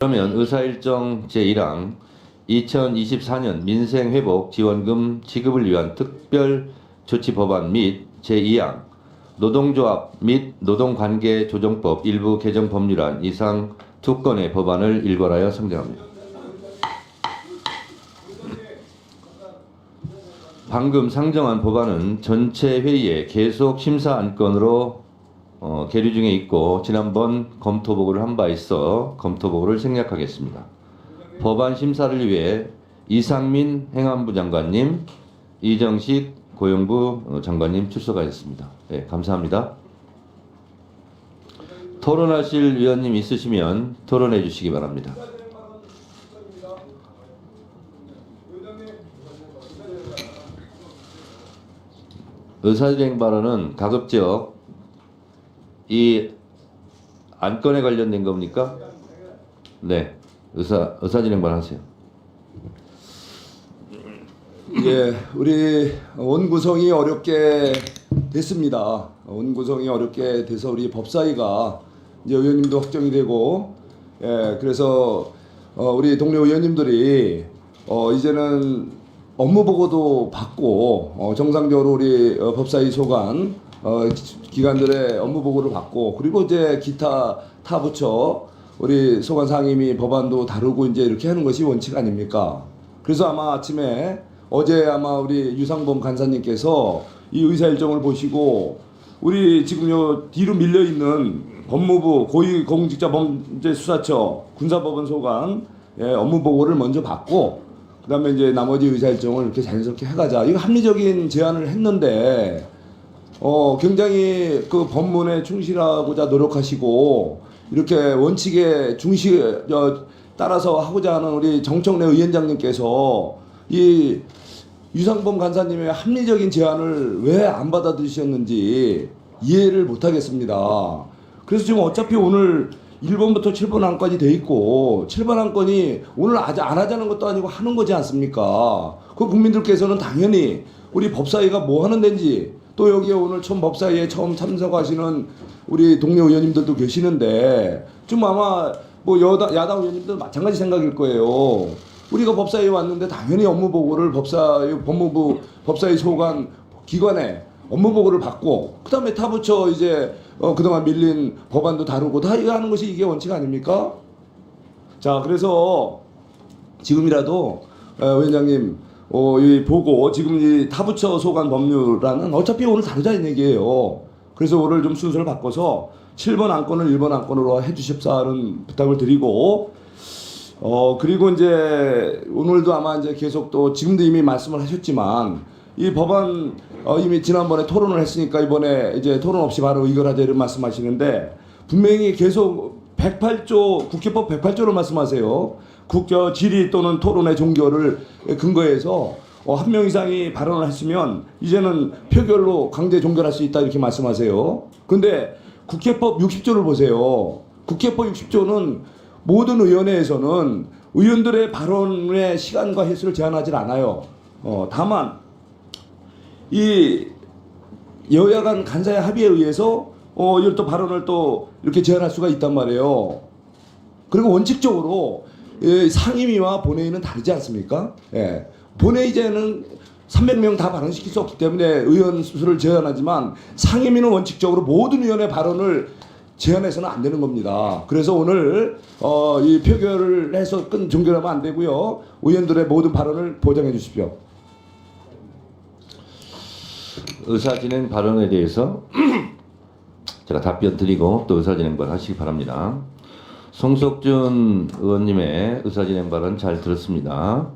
그러면 의사일정 제1항 2024년 민생회복 지원금 지급을 위한 특별조치법안 및 제2항 노동조합 및 노동관계조정법 일부 개정 법률안 이상 두 건의 법안을 일괄하여 상정합니다. 방금 상정한 법안은 전체 회의에 계속 심사 안건으로 계류 중에 있고 지난번 검토보고를 한 바 있어 검토보고를 생략하겠습니다. 법안 심사를 위해 이상민 행안부 장관님, 이정식 고용부 장관님 출석하셨습니다. 네, 감사합니다. 토론하실 위원님 있으시면 토론해 주시기 바랍니다. 의사진행 발언은 가급적 이 안건에 관련된 겁니까? 네, 의사진행 발언하세요. 예, 우리 원구성이 어렵게 됐습니다. 원구성이 어렵게 돼서 우리 법사위가 이제 의원님도 확정이 되고, 예, 그래서 우리 동료 의원님들이 이제는 업무 보고도 받고 정상적으로 우리 법사위 소관 기관들의 업무 보고를 받고, 그리고 이제 기타 타 부처 우리 소관 상임위 법안도 다루고 이제 이렇게 하는 것이 원칙 아닙니까? 그래서 아마 아침에 어제 아마 우리 유상범 간사님께서 이 의사 일정을 보시고 우리 지금 요 뒤로 밀려 있는 법무부 고위공직자범죄수사처 군사법원 소관 업무 보고를 먼저 받고, 그다음에 이제 나머지 의사 일정을 이렇게 자연스럽게 해가자. 이거 합리적인 제안을 했는데 굉장히 그 법문에 충실하고자 노력하시고 이렇게 원칙에 따라서 하고자 하는 우리 정청래 위원장님께서 이 유상범 간사님의 합리적인 제안을 왜 안 받아들이셨는지 이해를 못하겠습니다. 그래서 지금 어차피 오늘 1번부터 7번 안건이 돼 있고 7번 안건이 오늘 아직 안 하자는 것도 아니고 하는 거지 않습니까? 그 국민들께서는 당연히 우리 법사위가 뭐 하는 데인지, 또 여기에 오늘 처음 법사위에 처음 참석하시는 우리 동료 의원님들도 계시는데 좀 아마 뭐 야당 의원님들 마찬가지 생각일 거예요. 우리가 법사위에 왔는데 당연히 업무 보고를 법무부 법사위 소관 기관에 업무 보고를 받고, 그다음에 타부처 이제 그동안 밀린 법안도 다루고 다 이거 하는 것이 이게 원칙 아닙니까? 자, 그래서 지금이라도 위원장님 이 보고 지금 이 타부처 소관 법률안은 어차피 오늘 다루자는 얘기예요. 그래서 오늘 좀 순서를 바꿔서 7번 안건을 1번 안건으로 해주십사는 부탁을 드리고, 그리고 이제 오늘도 아마 이제 계속 또 지금도 이미 말씀을 하셨지만 이 법안 이미 지난번에 토론을 했으니까 이번에 이제 토론 없이 바로 의결하자 이런 말씀하시는데, 분명히 계속 108조 국회법 108조를 말씀하세요. 질의 또는 토론의 종결을 근거해서 한 명 이상이 발언을 했으면 이제는 표결로 강제 종결할 수 있다 이렇게 말씀하세요. 근데 국회법 60조를 보세요. 국회법 60조는 모든 의원회에서는 의원들의 발언의 시간과 횟수를 제한하지 않아요. 다만 이 여야 간 간사의 합의에 의해서 이런 또 발언을 또 이렇게 제한할 수가 있단 말이에요. 그리고 원칙적으로 상임위와 본회의는 다르지 않습니까? 예. 본회의제는 300명 다 발언시킬 수 없기 때문에 의원 수를 제한하지만 상임위는 원칙적으로 모든 의원의 발언을 제한해서는 안 되는 겁니다. 그래서 오늘 이 표결을 해서 종결하면 안 되고요. 의원들의 모든 발언을 보장해 주십시오. 의사진행 발언에 대해서 제가 답변 드리고 또 의사진행 발언 하시기 바랍니다. 송석준 의원님의 의사진행 발언 잘 들었습니다.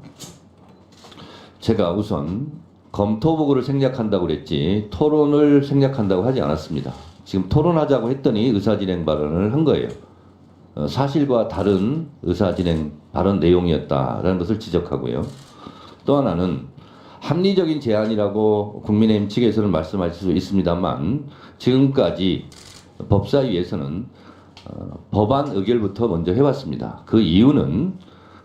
제가 우선 검토보고를 생략한다고 그랬지 토론을 생략한다고 하지 않았습니다. 지금 토론하자고 했더니 의사진행 발언을 한 거예요. 사실과 다른 의사진행 발언 내용이었다라는 것을 지적하고요. 또 하나는 합리적인 제안이라고 국민의힘 측에서는 말씀하실 수 있습니다만 지금까지 법사위에서는 법안 의결부터 먼저 해왔습니다. 그 이유는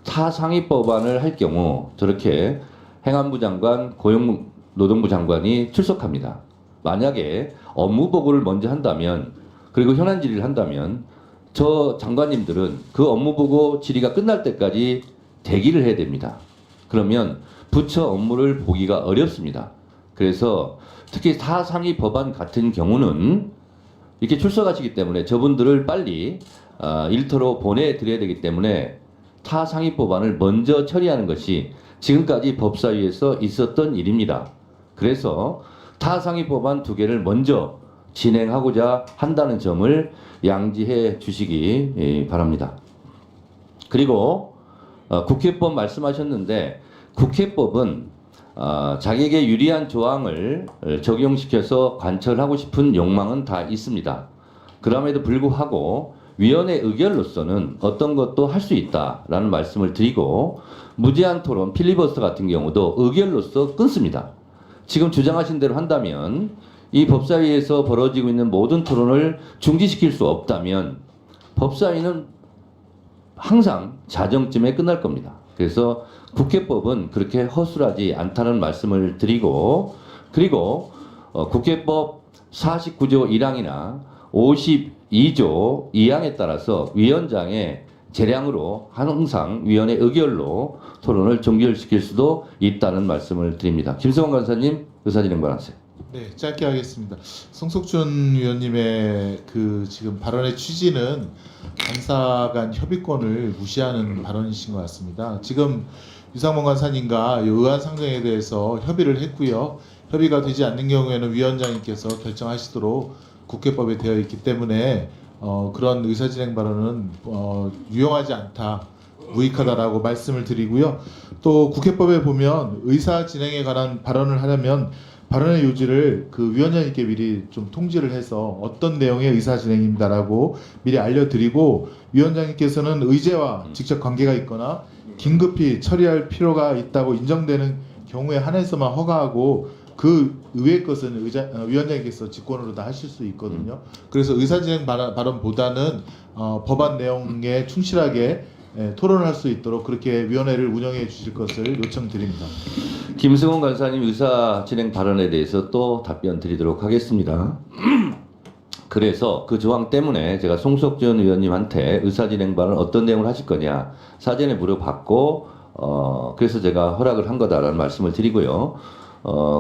타상위 법안을 할 경우 저렇게 행안부 장관, 고용노동부 장관이 출석합니다. 만약에 업무 보고를 먼저 한다면, 그리고 현안 질의를 한다면 저 장관님들은 그 업무보고 질의가 끝날 때까지 대기를 해야 됩니다. 그러면 부처 업무를 보기가 어렵습니다. 그래서 특히 사상위 법안 같은 경우는 이렇게 출석하시기 때문에 저분들을 빨리 일터로 보내드려야 되기 때문에 타상위 법안을 먼저 처리하는 것이 지금까지 법사위에서 있었던 일입니다. 그래서 타상위 법안 2개를 먼저 진행하고자 한다는 점을 양지해 주시기 바랍니다. 그리고 국회법 말씀하셨는데 국회법은 자기에게 유리한 조항을 적용시켜서 관철하고 싶은 욕망은 다 있습니다. 그럼에도 불구하고 위원회 의결로서는 어떤 것도 할 수 있다라는 말씀을 드리고 무제한 토론 필리버스터 같은 경우도 의결로서 끊습니다. 지금 주장하신 대로 한다면 이 법사위에서 벌어지고 있는 모든 토론을 중지시킬 수 없다면 법사위는 항상 자정쯤에 끝날 겁니다. 그래서 국회법은 그렇게 허술하지 않다는 말씀을 드리고 그리고 국회법 49조 1항이나 52조 2항에 따라서 위원장의 재량으로 항상 위원회 의결로 토론을 종결시킬 수도 있다는 말씀을 드립니다. 김성원 간사님 의사진행반하세요. 네, 짧게 하겠습니다. 송석준 위원님의 그 지금 발언의 취지는 간사 간 협의권을 무시하는 발언이신 것 같습니다. 지금 유상범 간사님과 의안 상정에 대해서 협의를 했고요. 협의가 되지 않는 경우에는 위원장님께서 결정하시도록 국회법에 되어 있기 때문에 그런 의사진행 발언은 유용하지 않다, 무익하다라고 말씀을 드리고요. 또 국회법에 보면 의사진행에 관한 발언을 하려면 발언의 요지를 그 위원장님께 미리 좀 통지를 해서 어떤 내용의 의사진행입니다라고 미리 알려드리고 위원장님께서는 의제와 직접 관계가 있거나 긴급히 처리할 필요가 있다고 인정되는 경우에 한해서만 허가하고 그 의외의 것은 위원장님께서 직권으로 다 하실 수 있거든요. 그래서 의사진행 발언보다는 법안 내용에 충실하게 토론을 할 수 있도록 그렇게 위원회를 운영해 주실 것을 요청드립니다. 김승원 간사님 의사진행 발언에 대해서 또 답변 드리도록 하겠습니다. 그래서 그 조항 때문에 제가 송석준 의원님한테 의사진행 발언 어떤 내용을 하실 거냐 사전에 물어봤고 그래서 제가 허락을 한 거다라는 말씀을 드리고요.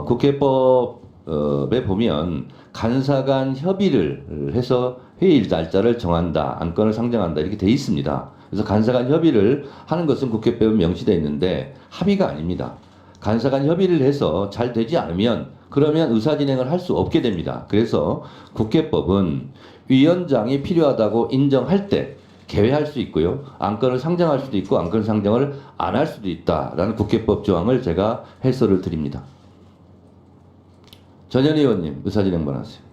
국회법에 보면 간사 간 협의를 해서 회의 날짜를 정한다, 안건을 상정한다 이렇게 돼 있습니다. 그래서 간사 간 협의를 하는 것은 국회법에 명시되어 있는데 합의가 아닙니다. 간사 간 협의를 해서 잘 되지 않으면 그러면 의사진행을 할 수 없게 됩니다. 그래서 국회법은 위원장이 필요하다고 인정할 때 개회할 수 있고요. 안건을 상정할 수도 있고 안건 상정을 안 할 수도 있다라는 국회법 조항을 제가 해설을 드립니다. 전현희 의원님 의사진행만 하세요.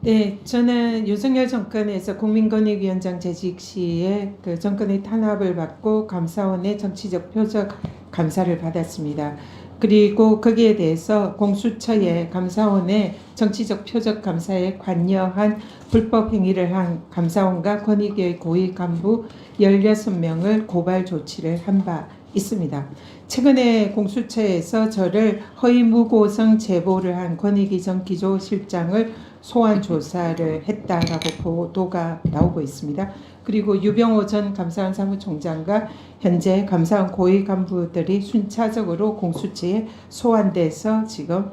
네, 저는 윤석열 정권에서 국민권익위원장 재직 시에 그 정권의 탄압을 받고 감사원의 정치적 표적 감사를 받았습니다. 그리고 거기에 대해서 공수처에 감사원의 정치적 표적 감사에 관여한 불법 행위를 한 감사원과 권익위의 고위 간부 16명을 고발 조치를 한 바 있습니다. 최근에 공수처에서 저를 허위 무고성 제보를 한 권익위 전 기조실장을 소환 조사를 했다라고 보도가 나오고 있습니다. 그리고 유병호 전 감사원 사무총장과 현재 감사원 고위 간부들이 순차적으로 공수처에 소환돼서 지금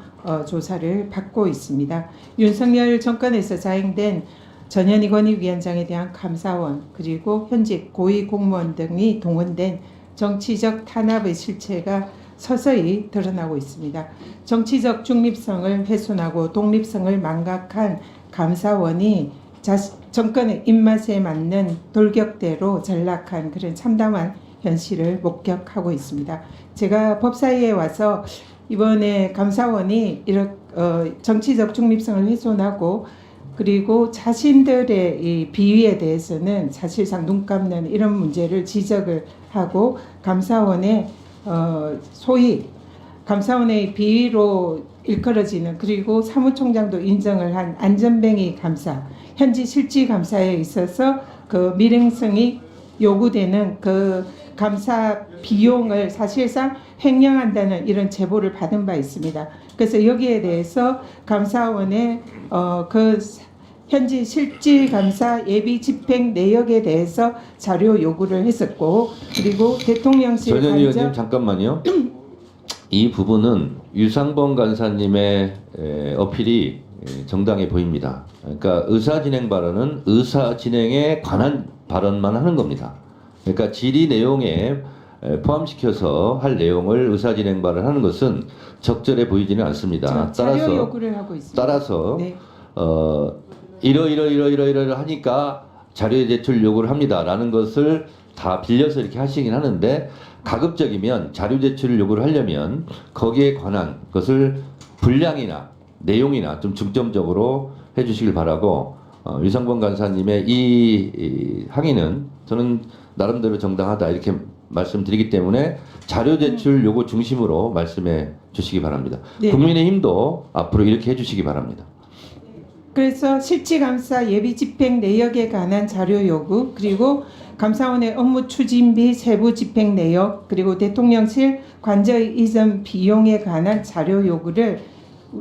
조사를 받고 있습니다. 윤석열 정권에서 자행된 전현희 권익위원장에 대한 감사원 그리고 현직 고위 공무원 등이 동원된 정치적 탄압의 실체가 서서히 드러나고 있습니다. 정치적 중립성을 훼손하고 독립성을 망각한 감사원이 정권의 입맛에 맞는 돌격대로 전락한 그런 참담한 현실을 목격하고 있습니다. 제가 법사위에 와서 이번에 감사원이 이런 정치적 중립성을 훼손하고 그리고 자신들의 이 비위에 대해서는 사실상 눈 감는 이런 문제를 지적을 하고 감사원의 소위 감사원의 비위로 일컬어지는 그리고 사무총장도 인정을 한 안전뱅이 감사, 현지 실지 감사에 있어서 그 밀행성이 요구되는 그 감사 비용을 사실상 횡령한다는 이런 제보를 받은 바 있습니다. 그래서 여기에 대해서 감사원의 그 현지 실질감사 예비 집행 내역에 대해서 자료 요구를 했었고, 그리고 대통령실 전현 의원님 관저 잠깐만요. 이 부분은 유상범 간사님의 어필이 정당해 보입니다. 그러니까 의사 진행 발언은 의사 진행에 관한 발언만 하는 겁니다. 그러니까 질의 내용에 포함시켜서 할 내용을 의사 진행 발언하는 것은 적절해 보이지는 않습니다. 자료 요구를 하고 있습니다. 따라서 네. 이러 하니까 자료 제출 요구를 합니다라는 것을 다 빌려서 이렇게 하시긴 하는데, 가급적이면 자료 제출을 요구를 하려면 거기에 관한 것을 분량이나 내용이나 좀 중점적으로 해주시길 바라고, 유상범 간사님의 이 항의는 저는 나름대로 정당하다 이렇게 말씀드리기 때문에 자료 제출 요구 중심으로 말씀해 주시기 바랍니다. 네. 국민의힘도 앞으로 이렇게 해주시기 바랍니다. 그래서 실질감사 예비 집행 내역에 관한 자료 요구, 그리고 감사원의 업무 추진비 세부 집행 내역, 그리고 대통령실 관저 이전 비용에 관한 자료 요구를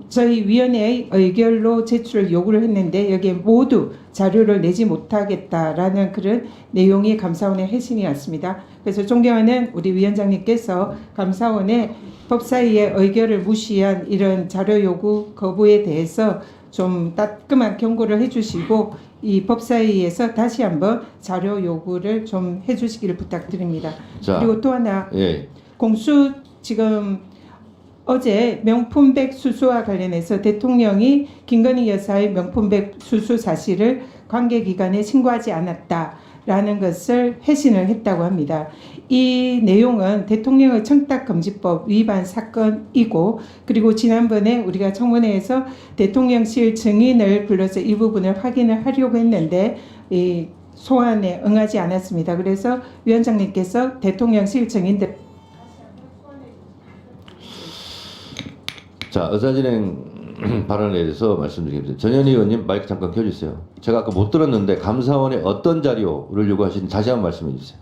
저희 위원회의 의결로 제출 요구를 했는데, 여기에 모두 자료를 내지 못하겠다라는 그런 내용이 감사원의 회신이 왔습니다. 그래서 존경하는 우리 위원장님께서 감사원의 법사위의 의결을 무시한 이런 자료 요구 거부에 대해서 좀 따끔한 경고를 해주시고, 이 법사위에서 다시 한번 자료 요구를 좀 해주시기를 부탁드립니다. 자, 그리고 또 하나, 예, 공수 지금 어제 명품백 수수와 관련해서 대통령이 김건희 여사의 명품백 수수 사실을 관계기관에 신고하지 않았다라는 것을 회신을 했다고 합니다. 이 내용은 대통령의 청탁금지법 위반 사건이고, 그리고 지난번에 우리가 청문회에서 대통령실 증인을 불러서 이 부분을 확인을 하려고 했는데 이 소환에 응하지 않았습니다. 그래서 위원장님께서 대통령실 증인들 자, 의사진행 발언에 대해서 말씀드리겠습니다. 전현희 의원님 마이크 잠깐 켜주세요. 제가 아까 못 들었는데 감사원에 어떤 자료를 요구하시는지 다시 한번 말씀해 주세요.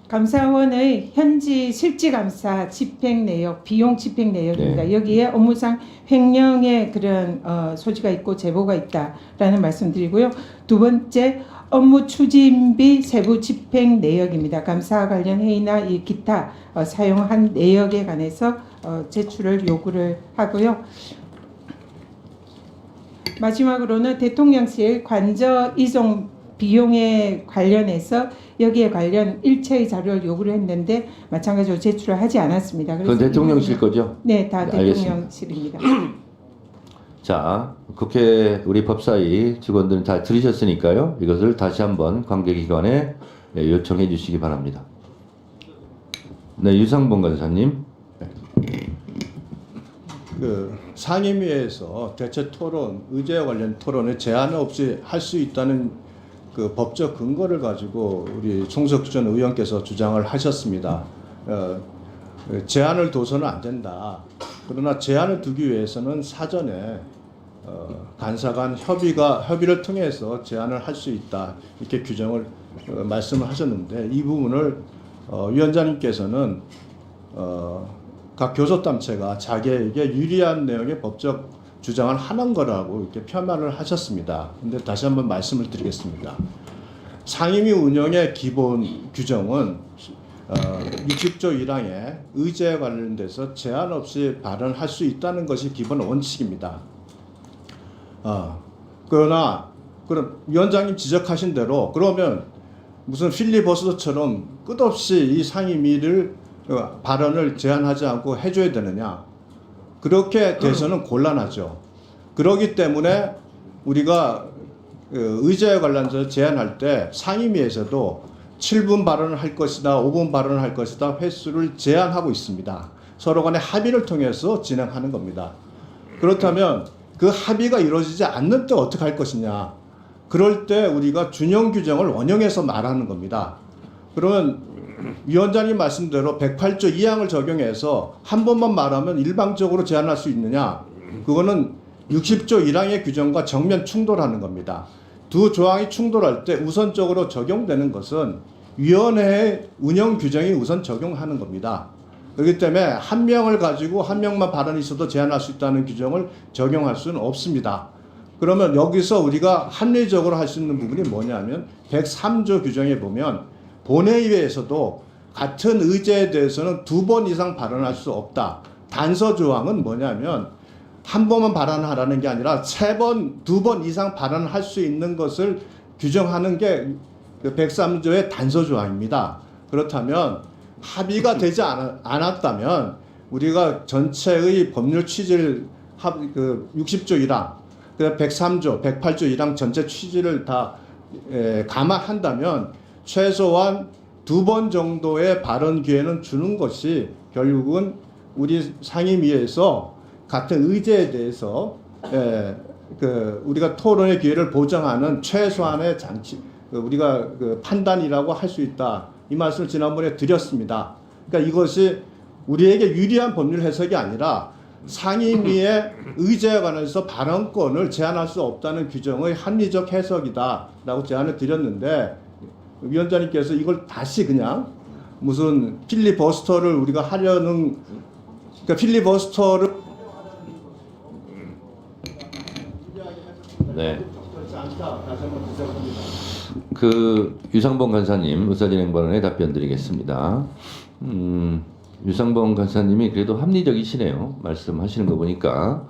감사원의 현지 실질감사 집행 내역, 비용 집행 내역입니다. 여기에 업무상 횡령의 그런 소지가 있고 제보가 있다라는 말씀드리고요. 두 번째, 업무 추진비 세부 집행 내역입니다. 감사 관련 회의나 이 기타 사용한 내역에 관해서 제출을 요구를 하고요. 마지막으로는 대통령실 관저 이송 비용에 관련해서 여기에 관련 일체의 자료를 요구를 했는데 마찬가지로 제출을 하지 않았습니다. 그건 대통령실 거죠? 네, 다 네, 알겠습니다. 대통령실입니다. 자, 국회 우리 법사위 직원들은 다 들으셨으니까요. 이것을 다시 한번 관계기관에 요청해 주시기 바랍니다. 네, 유상범 간사님. 그 상임위에서 대체 토론, 의제와 관련 토론에 제한 없이 할 수 있다는 그 법적 근거를 가지고 우리 송석준 의원께서 주장을 하셨습니다. 제한을 둬서는 안 된다. 그러나 제한을 두기 위해서는 사전에 간사 간 협의를 통해서 제한을 할 수 있다. 이렇게 규정을 말씀을 하셨는데, 이 부분을 위원장님께서는 각 교섭단체가 자기에게 유리한 내용의 법적 주장을 하는 거라고 이렇게 폄하를 하셨습니다. 근데 다시 한번 말씀을 드리겠습니다. 상임위 운영의 기본 규정은 60조 1항의 의제에 관련돼서 제한 없이 발언할 수 있다는 것이 기본 원칙입니다. 그러나 그럼 위원장님 지적하신 대로 그러면 무슨 필리버스터처럼 끝없이 이 상임위를 발언을 제한하지 않고 해줘야 되느냐? 그렇게 돼서는 곤란하죠. 그렇기 때문에 우리가 의제에 관련해서 제한할 때 상임위에서도 7분 발언을 할 것이다, 5분 발언을 할 것이다 횟수를 제한하고 있습니다. 서로 간의 합의를 통해서 진행하는 겁니다. 그렇다면 그 합의가 이루어지지 않는 때 어떻게 할 것이냐? 그럴 때 우리가 준용 규정을 원용해서 말하는 겁니다. 그러면 위원장님 말씀대로 108조 2항을 적용해서 한 번만 말하면 일방적으로 제한할 수 있느냐? 그거는 60조 1항의 규정과 정면 충돌하는 겁니다. 두 조항이 충돌할 때 우선적으로 적용되는 것은 위원회의 운영 규정이 우선 적용하는 겁니다. 그렇기 때문에 한 명을 가지고 한 명만 발언이 있어도 제한할 수 있다는 규정을 적용할 수는 없습니다. 그러면 여기서 우리가 합리적으로 할 수 있는 부분이 뭐냐면 103조 규정에 보면 본회의에서도 같은 의제에 대해서는 2번 이상 발언할 수 없다. 단서 조항은 뭐냐면 한 번만 발언하라는 게 아니라 2번 이상 발언할 수 있는 것을 규정하는 게 103조의 단서 조항입니다. 그렇다면 합의가 되지 않았다면 우리가 전체의 법률 취지를 60조 1항, 103조, 108조 1항 전체 취지를 다 감안한다면 최소한 2번 정도의 발언 기회는 주는 것이 결국은 우리 상임위에서 같은 의제에 대해서 우리가 토론의 기회를 보장하는 최소한의 장치, 우리가 판단이라고 할 수 있다. 이 말씀을 지난번에 드렸습니다. 그러니까 이것이 우리에게 유리한 법률 해석이 아니라 상임위의 의제에 관해서 발언권을 제한할 수 없다는 규정의 합리적 해석이다라고 제안을 드렸는데 위원장님께서 이걸 다시 그냥 무슨 필리버스터를 우리가 하려는, 그러니까 필리버스터를 네. 그 유상범 간사님 의사진행 발언에 답변 드리겠습니다. 유상범 간사님이 그래도 합리적이시네요. 말씀하시는 거 보니까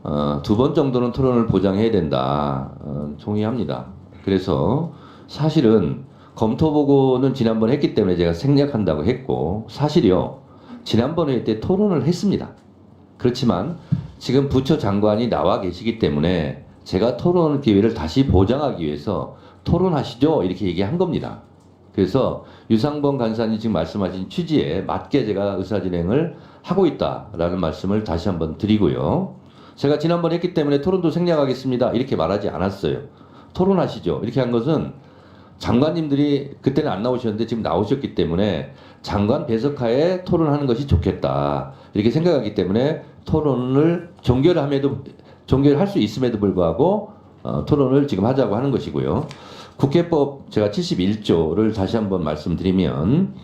2번 정도는 토론을 보장해야 된다. 동의합니다. 그래서 사실은 검토보고는 지난번 했기 때문에 제가 생략한다고 했고 사실이요. 지난번 회의 때 토론을 했습니다. 그렇지만 지금 부처 장관이 나와 계시기 때문에 제가 토론 기회를 다시 보장하기 위해서 토론하시죠 이렇게 얘기한 겁니다. 그래서 유상범 간사님 지금 말씀하신 취지에 맞게 제가 의사진행을 하고 있다라는 말씀을 다시 한번 드리고요. 제가 지난번 했기 때문에 토론도 생략하겠습니다 이렇게 말하지 않았어요. 토론하시죠 이렇게 한 것은 장관님들이 그때는 안 나오셨는데 지금 나오셨기 때문에 장관 배석하에 토론하는 것이 좋겠다 이렇게 생각하기 때문에 토론을 종결할 수 있음에도 불구하고 토론을 지금 하자고 하는 것이고요. 국회법 제가 71조를 다시 한번 말씀드리면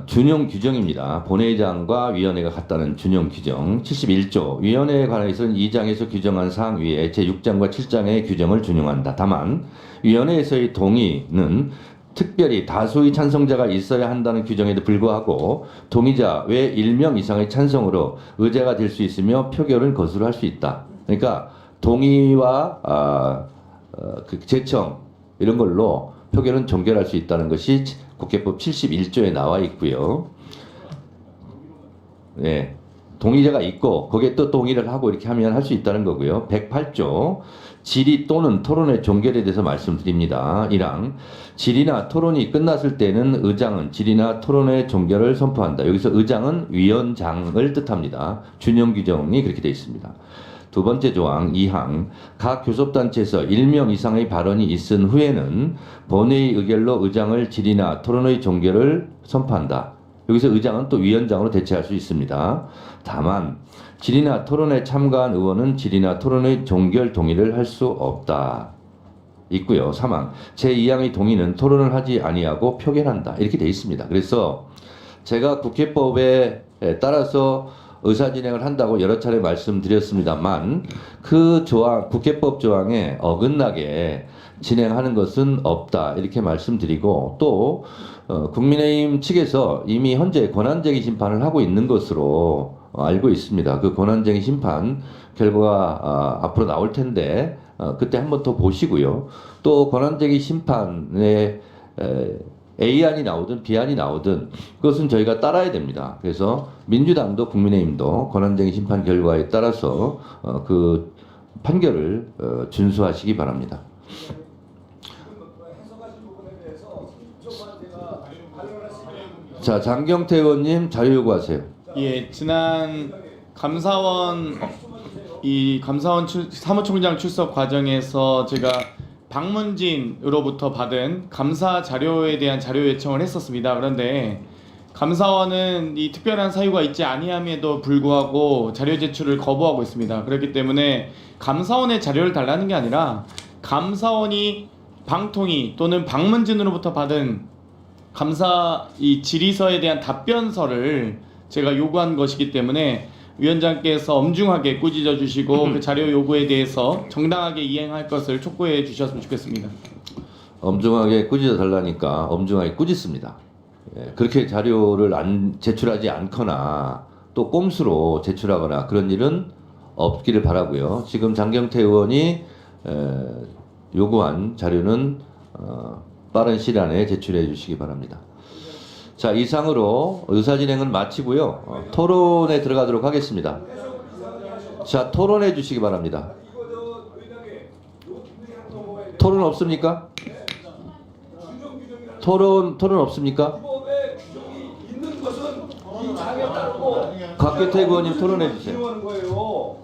준용 규정입니다. 본회의장과 위원회가 같다는 준용 규정 71조 위원회에 관해서는 2장에서 규정한 사항 위에 제6장과 7장의 규정을 준용한다. 다만 위원회에서의 동의는 특별히 다수의 찬성자가 있어야 한다는 규정에도 불구하고 동의자 외 1명 이상의 찬성으로 의제가 될 수 있으며 표결은 거스를 할 수 있다. 그러니까 동의와 그 제청 이런 걸로 표결은 종결할 수 있다는 것이 국회법 71조에 나와 있고요. 네, 동의자가 있고 거기에 또 동의를 하고 이렇게 하면 할 수 있다는 거고요. 108조 질의 또는 토론의 종결에 대해서 말씀드립니다. 1항 질의나 토론이 끝났을 때는 의장은 질의나 토론의 종결을 선포한다. 여기서 의장은 위원장을 뜻합니다. 준용 규정이 그렇게 되어 있습니다. 두 번째 조항 2항 각 교섭단체에서 1명 이상의 발언이 있은 후에는 본회의 의결로 의장을 질의나 토론의 종결을 선포한다. 여기서 의장은 또 위원장으로 대체할 수 있습니다. 다만 질의나 토론에 참가한 의원은 질의나 토론의 종결 동의를 할 수 없다. 있고요. 3항 제2항의 동의는 토론을 하지 아니하고 표결한다. 이렇게 되어 있습니다. 그래서 제가 국회법에 따라서 의사진행을 한다고 여러 차례 말씀드렸습니다만 그 조항, 국회법 조항에 어긋나게 진행하는 것은 없다 이렇게 말씀드리고 또 국민의힘 측에서 이미 현재 권한쟁의 심판을 하고 있는 것으로 알고 있습니다. 그 권한쟁의 심판 결과가 앞으로 나올 텐데 그때 한번 더 보시고요. 또 권한쟁의 심판에 A안이 나오든 B안이 나오든 그것은 저희가 따라야 됩니다. 그래서 민주당도 국민의힘도 권한쟁의 심판 결과에 따라서 그 판결을 준수하시기 바랍니다. 자, 장경태 의원님 자료 요구하세요. 예, 지난 감사원 사무총장 출석 과정에서 제가 박문진으로부터 받은 감사 자료에 대한 자료 요청을 했었습니다. 그런데 감사원은 이 특별한 사유가 있지 아니함에도 불구하고 자료 제출을 거부하고 있습니다. 그렇기 때문에 감사원의 자료를 달라는 게 아니라 감사원이 방통위 또는 박문진으로부터 받은 감사 이 질의서에 대한 답변서를 제가 요구한 것이기 때문에 위원장께서 엄중하게 꾸짖어 주시고 그 자료 요구에 대해서 정당하게 이행할 것을 촉구해 주셨으면 좋겠습니다. 엄중하게 꾸짖어 달라니까 엄중하게 꾸짖습니다. 예, 그렇게 자료를 제출하지 않거나 또 꼼수로 제출하거나 그런 일은 없기를 바라고요. 지금 장경태 의원이 요구한 자료는 빠른 시일 안에 제출해 주시기 바랍니다. 자, 이상으로 의사진행은 마치고요. 토론에 들어가도록 하겠습니다. 자, 토론해 주시기 바랍니다. 토론 없습니까? 토론 없습니까? 있는 것은 이 장에 따르고 곽규택 의원님 토론해 주세요. 이용하는 거예요.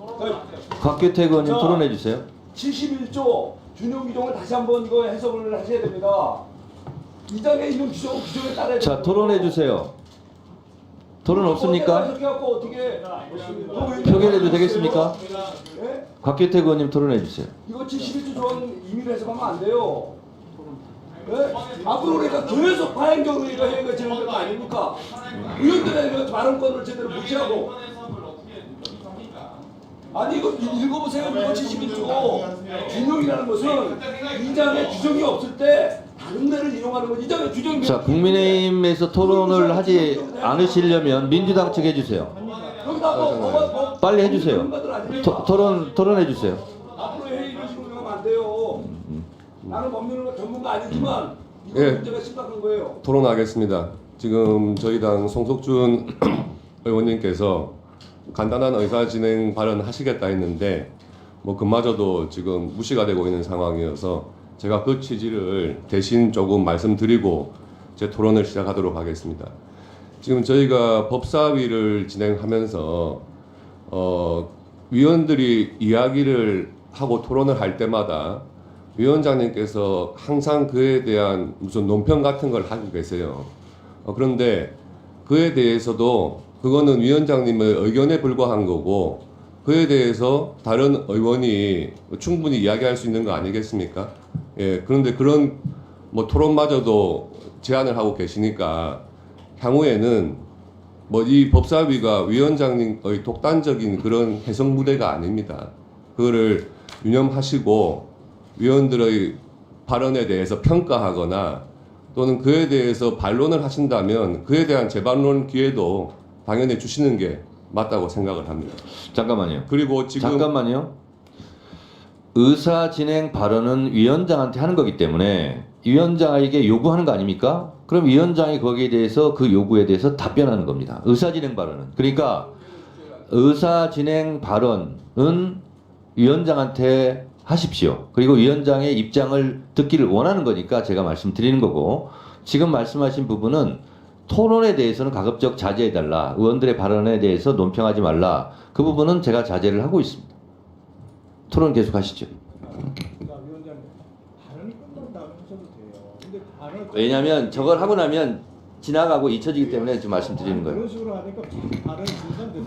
곽규택 의원님 자, 토론해 주세요. 71조 준용 규정을 다시 한번 이거 해석을 하셔야 됩니다. 이 장에 있는 규정에 따라야 자, 토론해 주세요. 토론 없습니까? 해석해갖고 어떻게 표결해도 되겠습니까? 예? 곽규택 의원님 토론해 주세요. 이거 71조 조항 임의로 해석하면 안 돼요. 예? 앞으로 우리가 계속 파행경위가 해가지는 거 아닙니까? 의원들의 발언권을 제대로 무시하고. 아니 이거 읽어보세요. 이거 71조 준용이라는 것은 이 장에 규정이 없을 때 다른 데를 이용하는 거. 이 장에 규정이. 자, 국민의힘에서 토론을 하지 않으시려면 민주당 측 해주세요. 여기다 뭐 빨리 해주세요. 토론해 주세요. 앞으로 회의 이런 식으로 하면 안 돼요. 나는 법률 전문가 아니지만 이거 예. 문제가 심각한 거예요. 토론하겠습니다. 지금 저희 당 송석준 의원님께서 간단한 의사진행 발언 하시겠다 했는데 뭐 그마저도 지금 무시가 되고 있는 상황이어서 제가 그 취지를 대신 조금 말씀드리고 제 토론을 시작하도록 하겠습니다. 지금 저희가 법사위를 진행하면서 위원들이 이야기를 하고 토론을 할 때마다 위원장님께서 항상 그에 대한 무슨 논평 같은 걸 하고 계세요. 그런데 그에 대해서도 그거는 위원장님의 의견에 불과한 거고 그에 대해서 다른 의원이 충분히 이야기할 수 있는 거 아니겠습니까? 예, 그런데 그런 뭐 토론마저도 제안을 하고 계시니까 향후에는 뭐 이 법사위가 위원장님의 독단적인 그런 해석 무대가 아닙니다. 그거를 유념하시고 위원들의 발언에 대해서 평가하거나 또는 그에 대해서 반론을 하신다면 그에 대한 재반론 기회도 당연히 주시는 게 맞다고 생각을 합니다. 잠깐만요. 그리고 지금 잠깐만요. 의사 진행 발언은 위원장한테 하는 거기 때문에 위원장에게 요구하는 거 아닙니까? 그럼 위원장이 거기에 대해서 그 요구에 대해서 답변하는 겁니다. 의사 진행 발언은. 그러니까 의사 진행 발언은 위원장한테 하십시오. 그리고 위원장의 입장을 듣기를 원하는 거니까 제가 말씀드리는 거고 지금 말씀하신 부분은 토론에 대해서는 가급적 자제해달라. 의원들의 발언에 대해서 논평하지 말라. 그 부분은 제가 자제를 하고 있습니다. 토론 계속하시죠. 왜냐하면 저걸 하고 나면 지나가고 잊혀지기 때문에 좀 말씀드리는 거예요.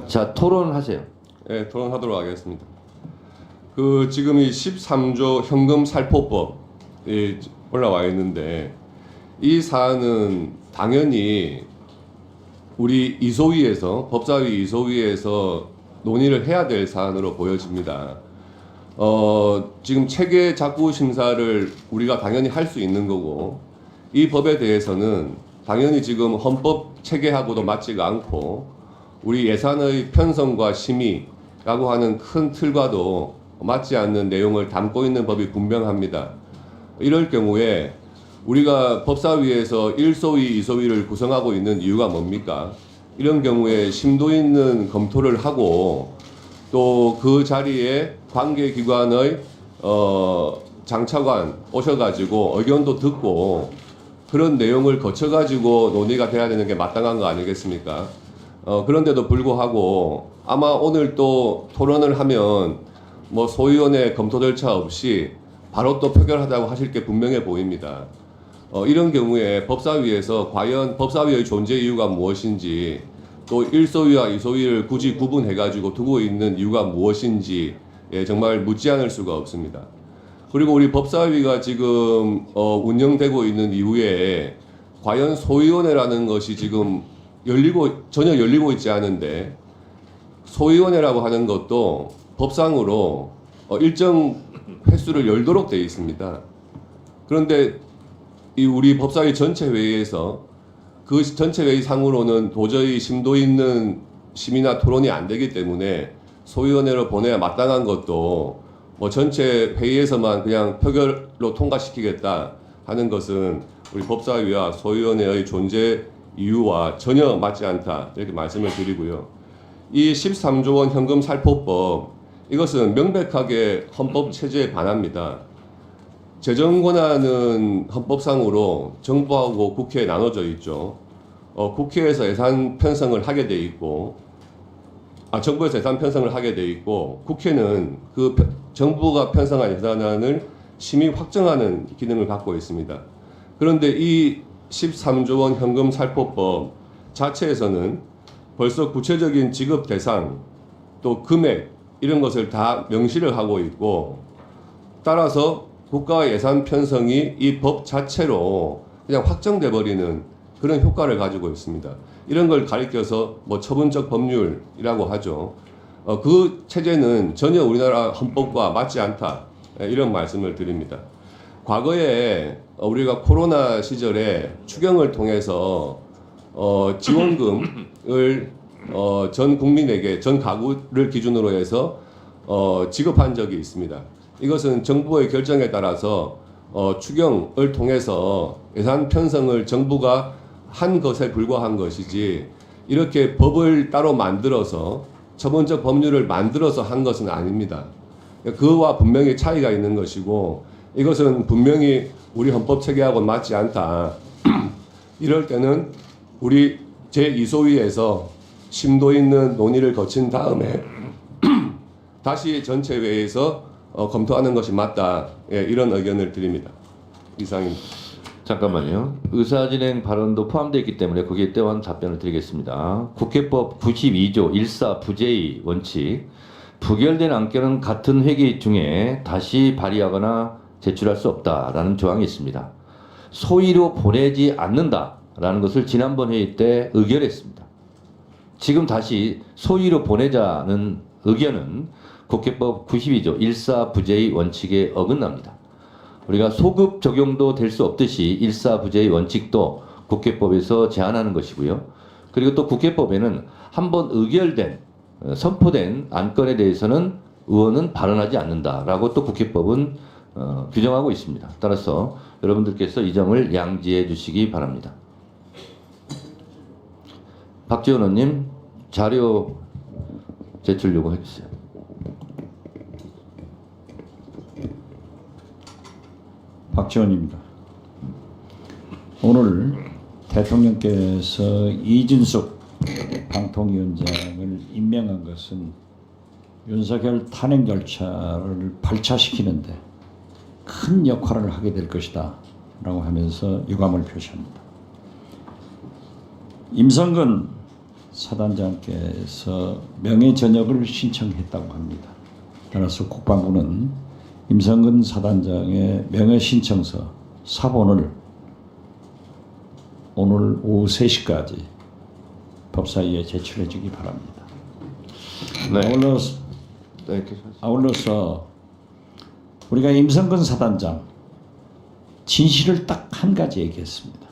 자, 토론하세요. 예, 토론하도록 하겠습니다. 그 지금 이 13조 현금 살포법이 올라와 있는데 이 사안은 당연히 우리 이소위에서 법사위 이소위에서 논의를 해야 될 사안으로 보여집니다. 지금 체계 작구 심사를 우리가 당연히 할 수 있는 거고 이 법에 대해서는 당연히 지금 헌법 체계하고도 맞지가 않고 우리 예산의 편성과 심의라고 하는 큰 틀과도 맞지 않는 내용을 담고 있는 법이 분명합니다. 이럴 경우에 우리가 법사위에서 1소위, 2소위를 구성하고 있는 이유가 뭡니까? 이런 경우에 심도 있는 검토를 하고 또 그 자리에 관계기관의 장차관 오셔가지고 의견도 듣고 그런 내용을 거쳐가지고 논의가 돼야 되는 게 마땅한 거 아니겠습니까? 그런데도 불구하고 아마 오늘 또 토론을 하면 뭐 소위원회 검토 절차 없이 바로 또 표결하자고 하실 게 분명해 보입니다. 이런 경우에 법사위에서 과연 법사위의 존재 이유가 무엇인지 또 1소위와 2소위를 굳이 구분해가지고 두고 있는 이유가 무엇인지 정말 묻지 않을 수가 없습니다. 그리고 우리 법사위가 지금 운영되고 있는 이후에 과연 소위원회라는 것이 지금 전혀 열리고 있지 않은데 소위원회라고 하는 것도 법상으로 일정 횟수를 열도록 되어 있습니다. 그런데 이 우리 법사위 전체 회의에서 그 전체 회의 상으로는 도저히 심도 있는 심의나 토론이 안 되기 때문에 소위원회로 보내야 마땅한 것도 뭐 전체 회의에서만 그냥 표결로 통과시키겠다 하는 것은 우리 법사위와 소위원회의 존재 이유와 전혀 맞지 않다 이렇게 말씀을 드리고요. 이 13조 원 현금 살포법 이것은 명백하게 헌법 체제에 반합니다. 재정 권한은 헌법상으로 정부하고 국회에 나눠져 있죠. 국회에서 예산 편성을 하게 돼 있고, 정부에서 예산 편성을 하게 돼 있고, 국회는 그 정부가 편성한 예산안을 심의 확정하는 기능을 갖고 있습니다. 그런데 이 13조 원 현금 살포법 자체에서는 벌써 구체적인 지급 대상 또 금액 이런 것을 다 명시를 하고 있고, 따라서 국가 예산 편성이 이 법 자체로 그냥 확정돼 버리는 그런 효과를 가지고 있습니다. 이런 걸 가리켜서 뭐 처분적 법률이라고 하죠. 그 체제는 전혀 우리나라 헌법과 맞지 않다 이런 말씀을 드립니다. 과거에 우리가 코로나 시절에 추경을 통해서 지원금을 전 국민에게 전 가구를 기준으로 해서 지급한 적이 있습니다. 이것은 정부의 결정에 따라서 추경을 통해서 예산 편성을 정부가 한 것에 불과한 것이지 이렇게 법을 따로 만들어서 처분적 법률을 만들어서 한 것은 아닙니다. 그와 분명히 차이가 있는 것이고 이것은 분명히 우리 헌법 체계하고 맞지 않다. 이럴 때는 우리 제2소위에서 심도 있는 논의를 거친 다음에 다시 전체 회의에서 검토하는 것이 맞다. 이런 의견을 드립니다. 이상입니다. 잠깐만요. 의사진행 발언도 포함되어 있기 때문에 거기에 때한 답변을 드리겠습니다. 국회법 92조 1사 부재의 원칙, 부결된 안건은 같은 회기 중에 다시 발의하거나 제출할 수 없다라는 조항이 있습니다. 소위로 보내지 않는다라는 것을 지난번 회의 때 의결했습니다. 지금 다시 소위로 보내자는 의견은 국회법 92조 1사 부재의 원칙에 어긋납니다. 우리가 소급 적용도 될 수 없듯이 일사부재의 원칙도 국회법에서 제한하는 것이고요. 그리고 또 국회법에는 한번 의결된 선포된 안건에 대해서는 의원은 발언하지 않는다라고 또 국회법은 규정하고 있습니다. 따라서 여러분들께서 이 점을 양지해 주시기 바랍니다. 박지원 의원님 자료 제출 요구해 주세요. 박지원입니다. 오늘 대통령께서 이준석 방통위원장을 임명한 것은 윤석열 탄핵 절차를 발차시키는데 큰 역할을 하게 될 것이다 라고 하면서 유감을 표시합니다. 임성근 사단장께서 명예전역을 신청했다고 합니다. 따라서 국방부는 임성근 사단장의 명예신청서 사본을 오늘 오후 3시까지 법사위에 제출해 주기 바랍니다. 네. 아울러서 우리가 임성근 사단장 진실을 딱 한 가지 얘기했습니다.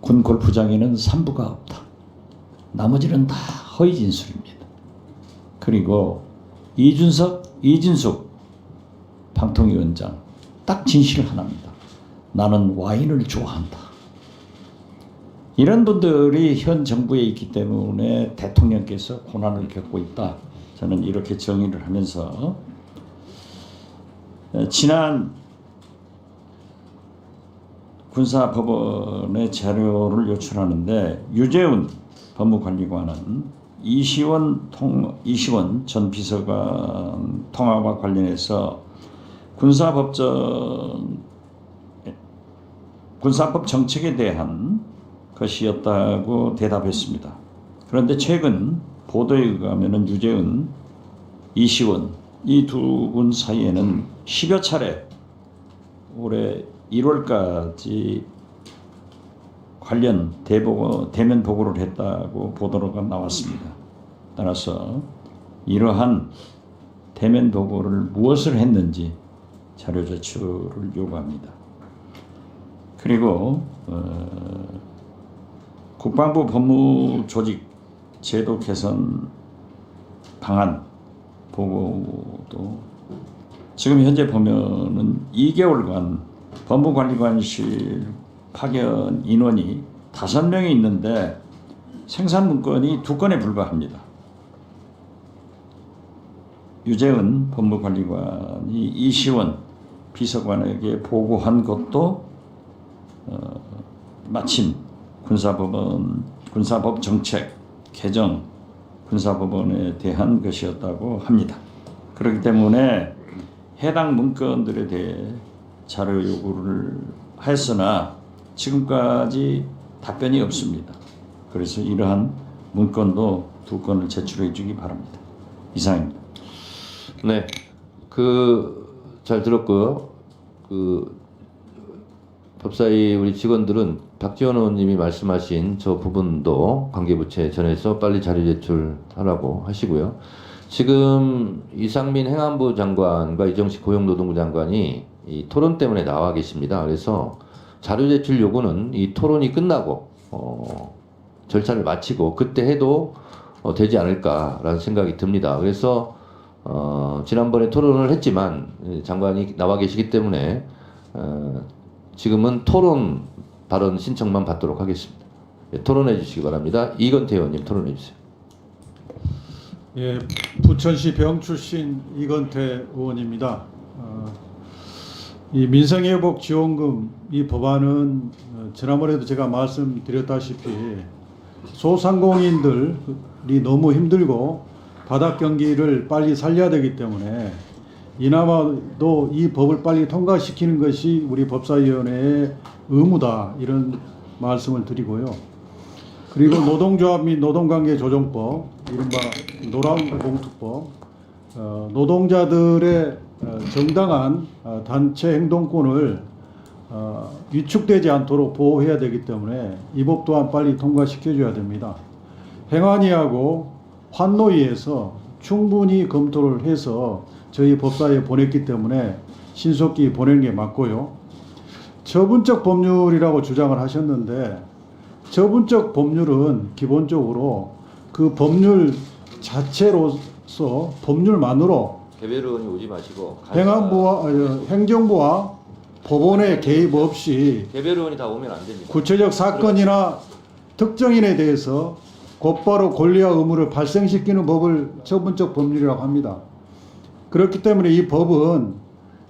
군 골프장에는 산부가 없다. 나머지는 다 허위 진술입니다. 그리고 이준석 방통위원장 딱 진실 하나입니다. 나는 와인을 좋아한다. 이런 분들이 현 정부에 있기 때문에 대통령께서 고난을 겪고 있다. 저는 이렇게 정의를 하면서 지난 군사법원의 자료를 요청하는데 유재훈 법무관리관은 이시원 전 비서관 통화와 관련해서 군사법 정책에 대한 것이었다고 대답했습니다. 그런데 최근 보도에 의하면 유재훈, 이시원 이 두 분 사이에는 10여 차례 올해 1월까지 관련 대면 보고를 했다고 보도가 나왔습니다. 따라서 이러한 대면 보고를 무엇을 했는지 자료 제출을 요구합니다. 그리고 국방부 법무조직 제도 개선 방안 보고도 지금 현재 보면은 2개월간 법무관리관실 파견 인원이 5명이 있는데 생산 문건이 2건에 불과합니다. 유재은 법무관리관이 이시원 비서관에게 보고한 것도 마침 군사법 정책 개정 군사법원에 대한 것이었다고 합니다. 그렇기 때문에 해당 문건들에 대해 자료 요구를 했으나 지금까지 답변이 없습니다. 그래서 이러한 문건도 2건을 제출해 주기 바랍니다. 이상입니다. 네, 잘 들었고요. 법사위 우리 직원들은 박지원 의원님이 말씀하신 저 부분도 관계부처에 전해서 빨리 자료 제출하라고 하시고요. 지금 이상민 행안부 장관과 이정식 고용노동부 장관이 이 토론 때문에 나와 계십니다. 그래서 자료 제출 요구는 이 토론이 끝나고 절차를 마치고 그때 해도 되지 않을까라는 생각이 듭니다. 그래서 지난번에 토론을 했지만 장관이 나와 계시기 때문에 지금은 토론 발언 신청만 받도록 하겠습니다. 예, 토론해 주시기 바랍니다. 이건태 의원님 토론해 주세요. 예, 부천시 병 출신 이건태 의원입니다. 이 민생회복 지원금 이 법안은 지난번에도 제가 말씀드렸다시피 소상공인들이 너무 힘들고 바닥 경기를 빨리 살려야 되기 때문에 이나마도 이 법을 빨리 통과시키는 것이 우리 법사위원회의 의무다 이런 말씀을 드리고요. 그리고 노동조합 및 노동관계조정법 이른바 노란봉투법 노동자들의 정당한 단체 행동권을 위축되지 않도록 보호해야 되기 때문에 이 법 또한 빨리 통과시켜줘야 됩니다. 행안위하고 환노위에서 충분히 검토를 해서 저희 법사위에 보냈기 때문에 신속히 보내는 게 맞고요. 처분적 법률이라고 주장을 하셨는데 처분적 법률은 기본적으로 그 법률 자체로서 법률만으로 개별 의원이 오지 마시고 행정부와 법원의 개입 없이 개별 의원이 다 오면 안 됩니다. 구체적 사건이나 특정인에 대해서 곧바로 권리와 의무를 발생시키는 법을 처분적 법률이라고 합니다. 그렇기 때문에 이 법은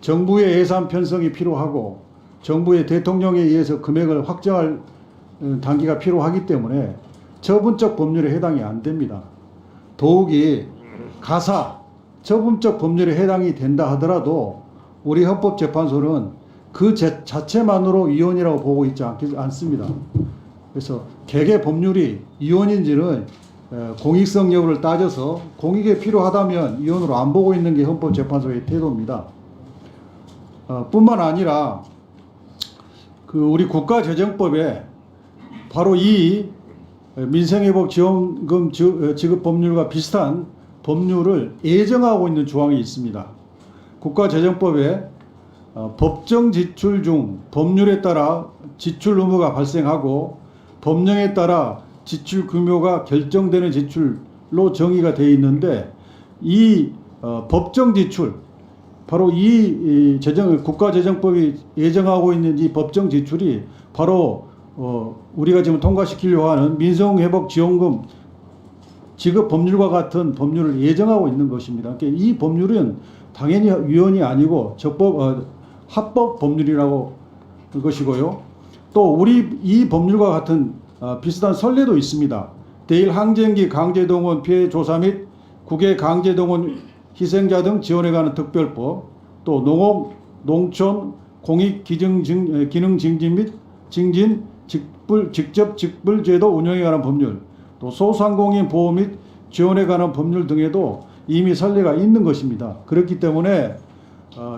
정부의 예산 편성이 필요하고 정부의 대통령에 의해서 금액을 확정할 단계가 필요하기 때문에 처분적 법률에 해당이 안 됩니다. 더욱이 가사 처분적 법률에 해당이 된다 하더라도 우리 헌법재판소는 그 자체만으로 이혼이라고 보고 있지 않습니다. 그래서 개개 법률이 이혼인지는 공익성 여부를 따져서 공익에 필요하다면 이혼으로 안 보고 있는 게 헌법재판소의 태도입니다. 뿐만 아니라 우리 국가재정법에 바로 이 민생회복 지원금 지급 법률과 비슷한 법률을 예정하고 있는 조항이 있습니다. 국가재정법에 법정 지출 중 법률에 따라 지출 의무가 발생하고 법령에 따라 지출 규모가 결정되는 지출로 정의가 되어 있는데 이 법정 지출 바로 이 국가재정법이 예정하고 있는 이 법정 지출이 바로 우리가 지금 통과시키려고 하는 민생회복지원금 지급 법률과 같은 법률을 예정하고 있는 것입니다. 그러니까 이 법률은 당연히 위헌이 아니고 합법 법률이라고 것이고요. 또 우리 이 법률과 같은 비슷한 선례도 있습니다. 대일 항쟁기 강제동원 피해 조사 및 국외 강제동원 희생자 등 지원에 관한 특별법, 또 농업, 농촌, 공익 기능 증진 및 증진 직접 직불제도 운영에 관한 법률, 또 소상공인 보호 및 지원에 관한 법률 등에도 이미 선례가 있는 것입니다. 그렇기 때문에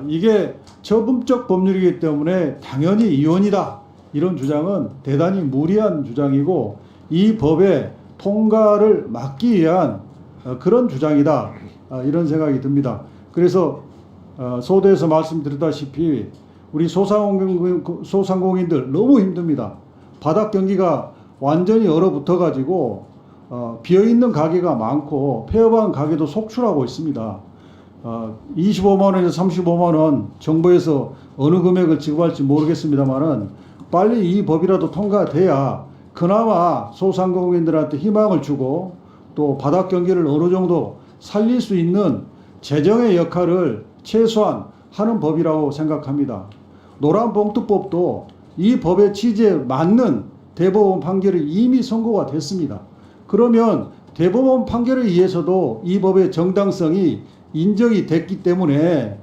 이게 처분적 법률이기 때문에 당연히 이혼이다. 이런 주장은 대단히 무리한 주장이고 이 법의 통과를 막기 위한 그런 주장이다. 이런 생각이 듭니다. 그래서 소대에서 말씀드렸다시피 우리 소상공인들 너무 힘듭니다. 바닥 경기가 완전히 얼어붙어 가지고 비어있는 가게가 많고 폐업한 가게도 속출하고 있습니다. 25만 원에서 35만 원 정부에서 어느 금액을 지급할지 모르겠습니다만은 빨리 이 법이라도 통과돼야 그나마 소상공인들한테 희망을 주고 또 바닥 경기를 어느 정도 살릴 수 있는 재정의 역할을 최소한 하는 법이라고 생각합니다. 노란봉투법도 이 법의 취지에 맞는 대법원 판결이 이미 선고가 됐습니다. 그러면 대법원 판결에 의해서도 이 법의 정당성이 인정이 됐기 때문에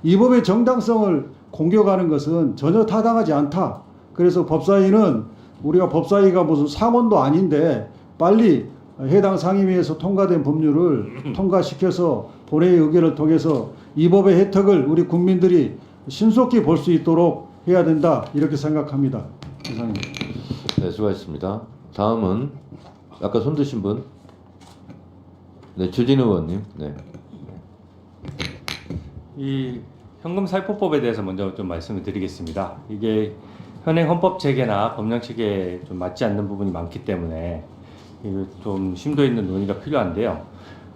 이 법의 정당성을 공격하는 것은 전혀 타당하지 않다. 그래서 법사위는 우리가 법사위가 무슨 상원도 아닌데 빨리 해당 상임위에서 통과된 법률을 통과시켜서 본회의 의결을 통해서 이 법의 혜택을 우리 국민들이 신속히 볼 수 있도록 해야 된다. 이렇게 생각합니다. 이상입니다. 네, 수고하셨습니다. 다음은 아까 손 드신 분. 네, 주진우 의원님. 네. 이 현금 살포법에 대해서 먼저 좀 말씀을 드리겠습니다. 이게 현행 헌법 체계나 법령 체계에 좀 맞지 않는 부분이 많기 때문에 좀 심도 있는 논의가 필요한데요.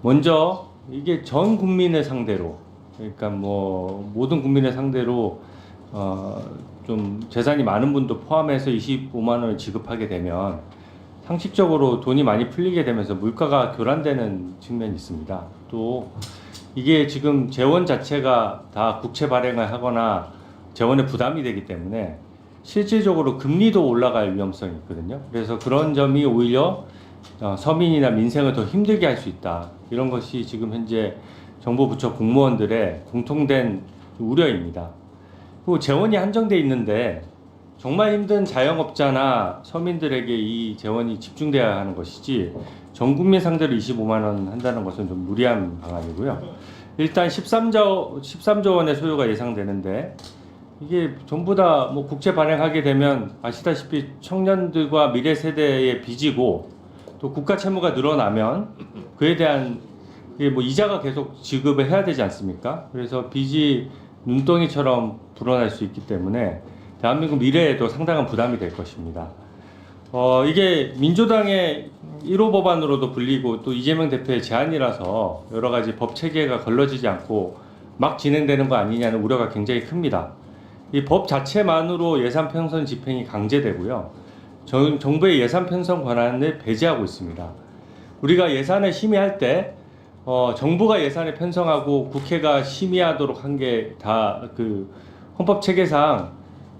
먼저 이게 전 국민을 상대로, 그러니까 뭐 모든 국민을 상대로 좀 재산이 많은 분도 포함해서 25만 원을 지급하게 되면 상식적으로 돈이 많이 풀리게 되면서 물가가 교란되는 측면이 있습니다. 또 이게 지금 재원 자체가 다 국채 발행을 하거나 재원에 부담이 되기 때문에 실질적으로 금리도 올라갈 위험성이 있거든요. 그래서 그런 점이 오히려 서민이나 민생을 더 힘들게 할 수 있다. 이런 것이 지금 현재 정부 부처 공무원들의 공통된 우려입니다. 그리고 재원이 한정돼 있는데 정말 힘든 자영업자나 서민들에게 이 재원이 집중돼야 하는 것이지 전 국민 상대로 25만 원 한다는 것은 좀 무리한 방안이고요. 일단 13조 원의 소요가 예상되는데 이게 전부 다 뭐 국채 발행하게 되면 아시다시피 청년들과 미래 세대의 빚이고 또 국가 채무가 늘어나면 그에 대한 뭐 이자가 계속 지급을 해야 되지 않습니까? 그래서 빚이 눈덩이처럼 불어날 수 있기 때문에 대한민국 미래에도 상당한 부담이 될 것입니다. 이게 민주당의 1호 법안으로도 불리고 또 이재명 대표의 제안이라서 여러 가지 법 체계가 걸러지지 않고 막 진행되는 거 아니냐는 우려가 굉장히 큽니다. 이 법 자체만으로 예산 편성 집행이 강제되고요. 정부의 예산 편성 권한을 배제하고 있습니다. 우리가 예산을 심의할 때 정부가 예산을 편성하고 국회가 심의하도록 한 게 다 그 헌법 체계상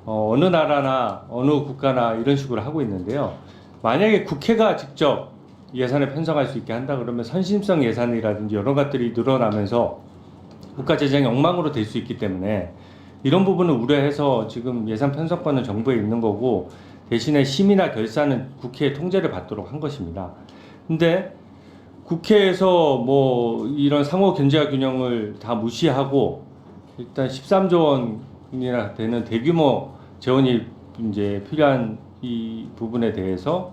어느 나라나 어느 국가나 이런 식으로 하고 있는데요. 만약에 국회가 직접 예산을 편성할 수 있게 한다 그러면 선심성 예산이라든지 여러 것들이 늘어나면서 국가 재정이 엉망으로 될 수 있기 때문에 이런 부분을 우려해서 지금 예산 편성권은 정부에 있는 거고 대신에 심의나 결산은 국회의 통제를 받도록 한 것입니다. 근데 국회에서 뭐 이런 상호 견제와 균형을 다 무시하고 일단 13조 원이나 되는 대규모 재원이 이제 필요한 이 부분에 대해서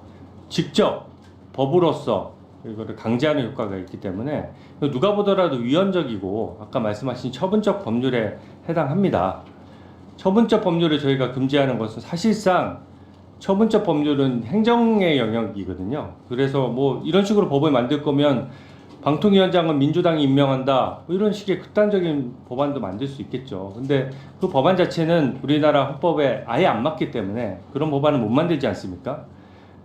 직접 법으로서 이거를 강제하는 효과가 있기 때문에 누가 보더라도 위헌적이고 아까 말씀하신 처분적 법률에 해당합니다. 처분적 법률을 저희가 금지하는 것은 사실상 처분적 법률은 행정의 영역이거든요. 그래서 뭐 이런 식으로 법을 만들 거면 방통위원장은 민주당이 임명한다 뭐 이런 식의 극단적인 법안도 만들 수 있겠죠. 근데 그 법안 자체는 우리나라 헌법에 아예 안 맞기 때문에 그런 법안은 못 만들지 않습니까?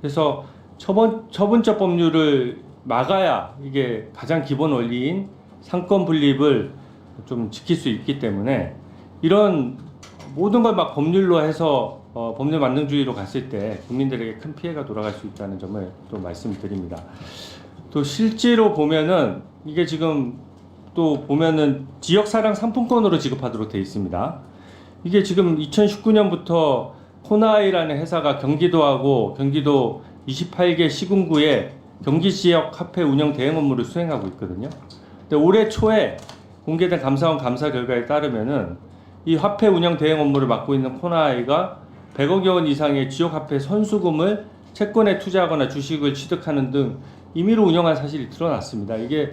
그래서 처분적 법률을 막아야 이게 가장 기본 원리인 상권 분립을 좀 지킬 수 있기 때문에 이런 모든 걸 막 법률로 해서 법률 만능주의로 갔을 때 국민들에게 큰 피해가 돌아갈 수 있다는 점을 또 말씀드립니다. 또 실제로 보면은 이게 지금 또 보면은 지역사랑 상품권으로 지급하도록 되어 있습니다. 이게 지금 2019년부터 코나이라는 회사가 경기도하고 경기도 28개 시군구에 경기지역 화폐 운영 대행 업무를 수행하고 있거든요. 근데 올해 초에 공개된 감사원 감사 결과에 따르면은 이 화폐 운영 대행 업무를 맡고 있는 코나이가 100억 원 이상의 지역 화폐 선수금을 채권에 투자하거나 주식을 취득하는 등 임의로 운영한 사실이 드러났습니다. 이게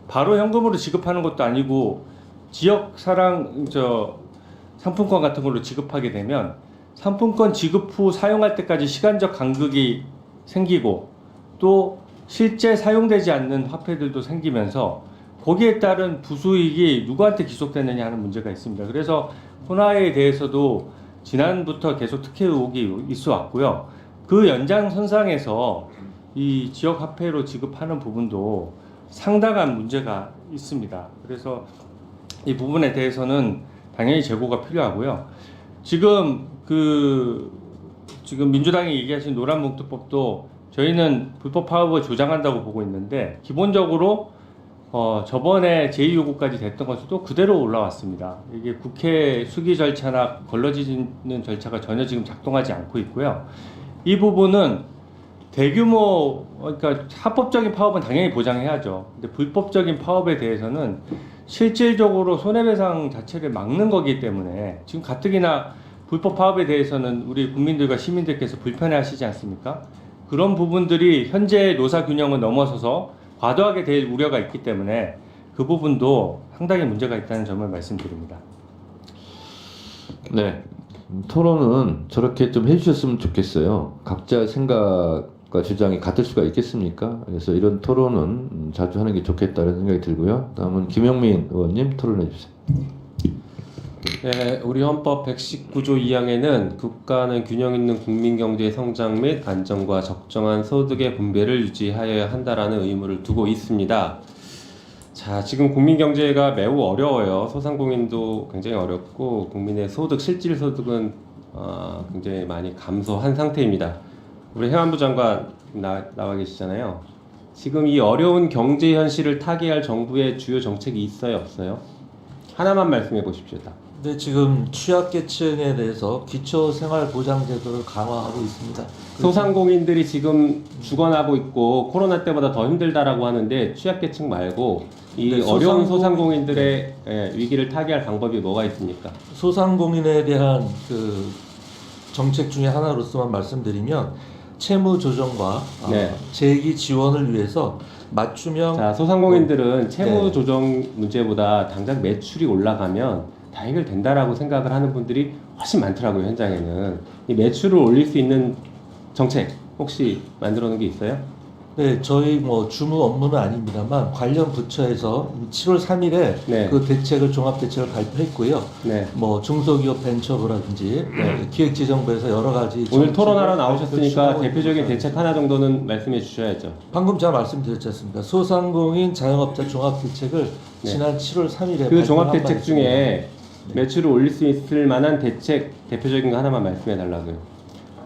바로 현금으로 지급하는 것도 아니고 지역 상품권 같은 걸로 지급하게 되면 상품권 지급 후 사용할 때까지 시간적 간극이 생기고 또 실제 사용되지 않는 화폐들도 생기면서 거기에 따른 부수익이 누구한테 기속되느냐 하는 문제가 있습니다. 그래서 호나에 대해서도 지난부터 계속 특혜 의혹이 있어 왔고요. 그 연장선상에서 이 지역 화폐로 지급하는 부분도 상당한 문제가 있습니다. 그래서 이 부분에 대해서는 당연히 재고가 필요하고요. 지금 민주당이 얘기하신 노란봉투법도 저희는 불법 파업을 조장한다고 보고 있는데 기본적으로 저번에 제2요구까지 됐던 것도 그대로 올라왔습니다. 이게 국회 수기 절차나 걸러지는 절차가 전혀 지금 작동하지 않고 있고요. 이 부분은 대규모, 그러니까 합법적인 파업은 당연히 보장해야죠. 근데 불법적인 파업에 대해서는 실질적으로 손해배상 자체를 막는 거기 때문에 지금 가뜩이나 불법 파업에 대해서는 우리 국민들과 시민들께서 불편해하시지 않습니까? 그런 부분들이 현재 노사 균형을 넘어서서 과도하게 될 우려가 있기 때문에 그 부분도 상당히 문제가 있다는 점을 말씀드립니다. 네. 토론은 저렇게 좀 해주셨으면 좋겠어요. 각자 생각과 주장이 같을 수가 있겠습니까? 그래서 이런 토론은 자주 하는 게 좋겠다는 생각이 들고요. 다음은 김영민 의원님 토론해 주세요. 네, 우리 헌법 119조 2항에는 국가는 균형 있는 국민 경제의 성장 및 안정과 적정한 소득의 분배를 유지하여야 한다라는 의무를 두고 있습니다. 자, 지금 국민 경제가 매우 어려워요. 소상공인도 굉장히 어렵고 국민의 소득, 실질 소득은 굉장히 많이 감소한 상태입니다. 우리 행안부 장관 나와 계시잖아요. 지금 이 어려운 경제 현실을 타개할 정부의 주요 정책이 있어요, 없어요? 하나만 말씀해 보십시오. 네, 지금 취약계층에 대해서 기초생활보장제도를 강화하고 있습니다. 소상공인들이 지금 죽어나고 있고 코로나 때보다 더 힘들다라고 하는데 취약계층 말고 이 네, 어려운 소상공인들의 위기를 타개할 방법이 뭐가 있습니까? 소상공인에 대한 그 정책 중에 하나로서만 말씀드리면 채무 조정과 네. 재기 지원을 위해서 맞춤형 자, 소상공인들은 채무 조정 문제보다 당장 매출이 올라가면 다 해결된다라고 생각을 하는 분들이 훨씬 많더라고요. 현장에는 이 매출을 올릴 수 있는 정책 혹시 만들어 놓은 게 있어요? 네, 저희 뭐 주무 업무는 아닙니다만 관련 부처에서 7월 3일에 네. 그 대책을 종합 대책을 발표했고요. 네. 뭐 중소기업 벤처부라든지 기획재정부에서 여러 가지 오늘 토론하러 나오셨으니까 추진하고 대표적인 있습니다. 대책 하나 정도는 말씀해 주셔야죠. 방금 제가 말씀드렸지 않습니까? 소상공인 자영업자 종합 대책을 네. 지난 7월 3일에 그 종합 대책 중에 매출을 올릴 수 있을 만한 대책 대표적인 거 하나만 말씀해 달라고요.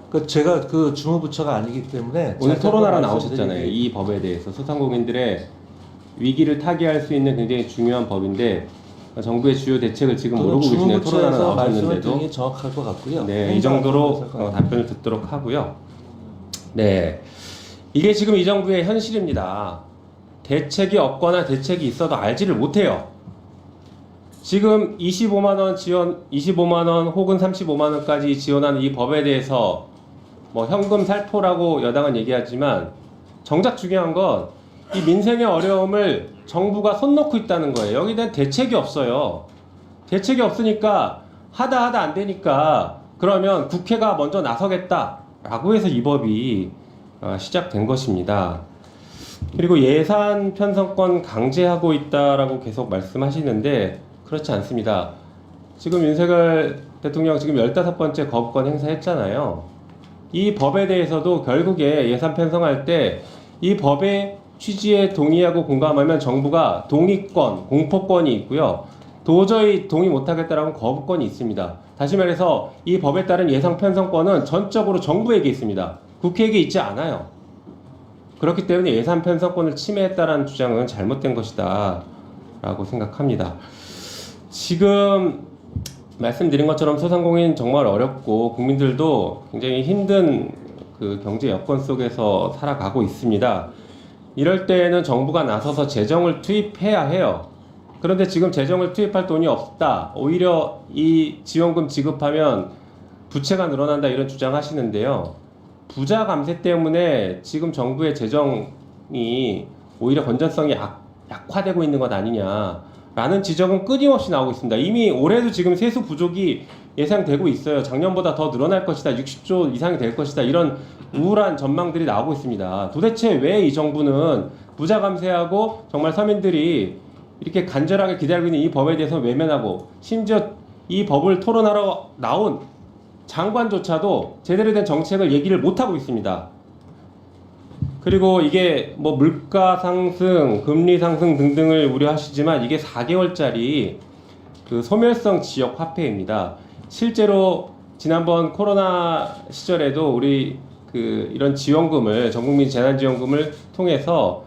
그 제가 그 주무부처가 아니기 때문에 오늘 제가 토론하러 말씀드리기- 나오셨잖아요. 이 법에 대해서 소상공인들의 위기를 타개할 수 있는 굉장히 중요한 법인데 정부의 주요 대책을 지금 그 모르고 계시네요. 토론하러 주무부처에서 말씀을 나오셨는데도. 드리는 게 정확할 것 같고요. 네, 이 정도로 답변을 듣도록 하고요. 네, 이게 지금 이 정부의 현실입니다. 대책이 없거나 대책이 있어도 알지를 못해요. 지금 25만 원 지원, 25만 원 혹은 35만 원까지 지원하는 이 법에 대해서 뭐 현금 살포라고 여당은 얘기하지만 정작 중요한 건 이 민생의 어려움을 정부가 손 놓고 있다는 거예요. 여기에 대한 대책이 없어요. 대책이 없으니까 하다 안 되니까 그러면 국회가 먼저 나서겠다라고 해서 이 법이 시작된 것입니다. 그리고 예산 편성권 강제하고 있다라고 계속 말씀하시는데 그렇지 않습니다. 지금 윤석열 대통령 지금 15번째 거부권 행사했잖아요. 이 법에 대해서도 결국에 예산 편성할 때 이 법의 취지에 동의하고 공감하면 정부가 동의권, 공포권이 있고요. 도저히 동의 못하겠다라는 거부권이 있습니다. 다시 말해서 이 법에 따른 예산 편성권은 전적으로 정부에게 있습니다. 국회에게 있지 않아요. 그렇기 때문에 예산 편성권을 침해했다라는 주장은 잘못된 것이다 라고 생각합니다. 지금 말씀드린 것처럼 소상공인 정말 어렵고 국민들도 굉장히 힘든 그 경제 여건 속에서 살아가고 있습니다. 이럴 때에는 정부가 나서서 재정을 투입해야 해요. 그런데 지금 재정을 투입할 돈이 없다. 오히려 이 지원금 지급하면 부채가 늘어난다 이런 주장하시는데요. 부자 감세 때문에 지금 정부의 재정 시장이 오히려 건전성이 약화되고 있는 것 아니냐라는 지적은 끊임없이 나오고 있습니다. 이미 올해도 지금 세수 부족이 예상되고 있어요. 작년보다 더 늘어날 것이다. 60조 이상이 될 것이다. 이런 우울한 전망들이 나오고 있습니다. 도대체 왜 이 정부는 부자 감세하고 정말 서민들이 이렇게 간절하게 기다리고 있는 이 법에 대해서 외면하고 심지어 이 법을 토론하러 나온 장관조차도 제대로 된 정책을 얘기를 못하고 있습니다. 그리고 이게 뭐 물가 상승, 금리 상승 등등을 우려하시지만 이게 4개월짜리 그 소멸성 지역 화폐입니다. 실제로 지난번 코로나 시절에도 우리 그 이런 지원금을 전국민 재난지원금을 통해서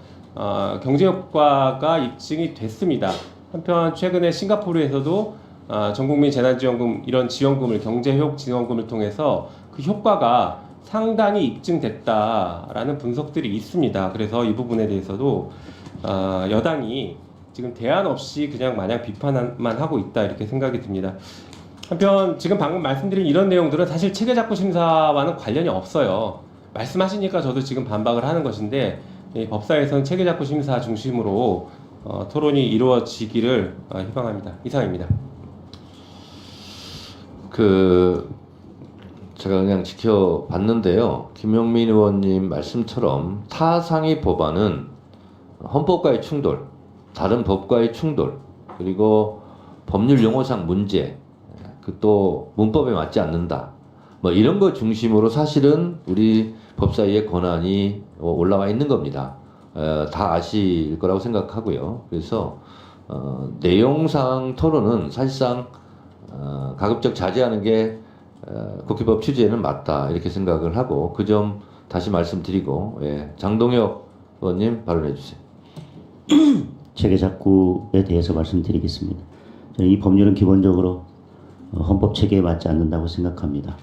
경제 효과가 입증이 됐습니다. 한편 최근에 싱가포르에서도 전국민 재난지원금 이런 지원금을 경제효 지원금을 통해서 그 효과가 상당히 입증됐다라는 분석들이 있습니다. 그래서 이 부분에 대해서도 여당이 지금 대안 없이 그냥 마냥 비판만 하고 있다 이렇게 생각이 듭니다. 한편 지금 방금 말씀드린 이런 내용들은 사실 체계작구 심사와는 관련이 없어요. 말씀하시니까 저도 지금 반박을 하는 것인데 법사에서는 체계작구 심사 중심으로 토론이 이루어지기를 희망합니다. 이상입니다. 제가 그냥 지켜봤는데요. 김용민 의원님 말씀처럼 타상위 법안은 헌법과의 충돌, 다른 법과의 충돌, 그리고 법률 용어상 문제, 또 문법에 맞지 않는다. 뭐 이런 거 중심으로 사실은 우리 법사위의 권한이 올라와 있는 겁니다. 다 아실 거라고 생각하고요. 그래서 내용상 토론은 사실상 가급적 자제하는 게 국회법 취지에는 맞다 이렇게 생각을 하고 그 점 다시 말씀드리고 장동혁 의원님 발언해 주세요. 체계작구에 대해서 말씀드리겠습니다. 저는 이 법률은 기본적으로 헌법 체계에 맞지 않는다고 생각합니다.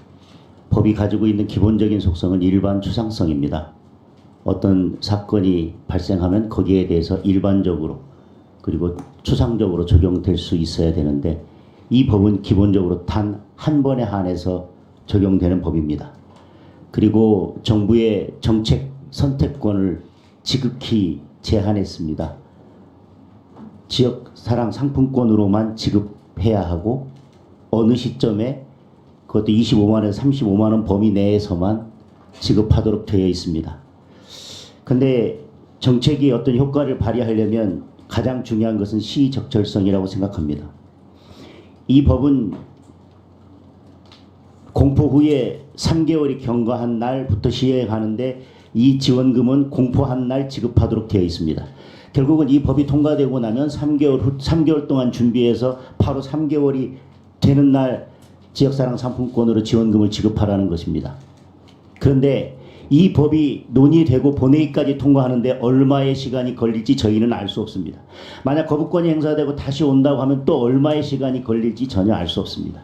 법이 가지고 있는 기본적인 속성은 일반 추상성입니다. 어떤 사건이 발생하면 거기에 대해서 일반적으로 그리고 추상적으로 적용될 수 있어야 되는데 이 법은 기본적으로 단 한 번에 한해서 적용되는 법입니다. 그리고 정부의 정책 선택권을 지극히 제한했습니다. 지역사랑 상품권으로만 지급해야 하고 어느 시점에 그것도 25만원, 35만원 범위 내에서만 지급하도록 되어 있습니다. 근데 정책이 어떤 효과를 발휘하려면 가장 중요한 것은 시적절성이라고 생각합니다. 이 법은 공포 후에 3개월이 경과한 날부터 시행하는데 이 지원금은 공포한 날 지급하도록 되어 있습니다. 결국은 이 법이 통과되고 나면 3개월 동안 준비해서 바로 3개월이 되는 날 지역사랑 상품권으로 지원금을 지급하라는 것입니다. 그런데 이 법이 논의되고 본회의까지 통과하는데 얼마의 시간이 걸릴지 저희는 알 수 없습니다. 만약 거부권이 행사되고 다시 온다고 하면 또 얼마의 시간이 걸릴지 전혀 알 수 없습니다.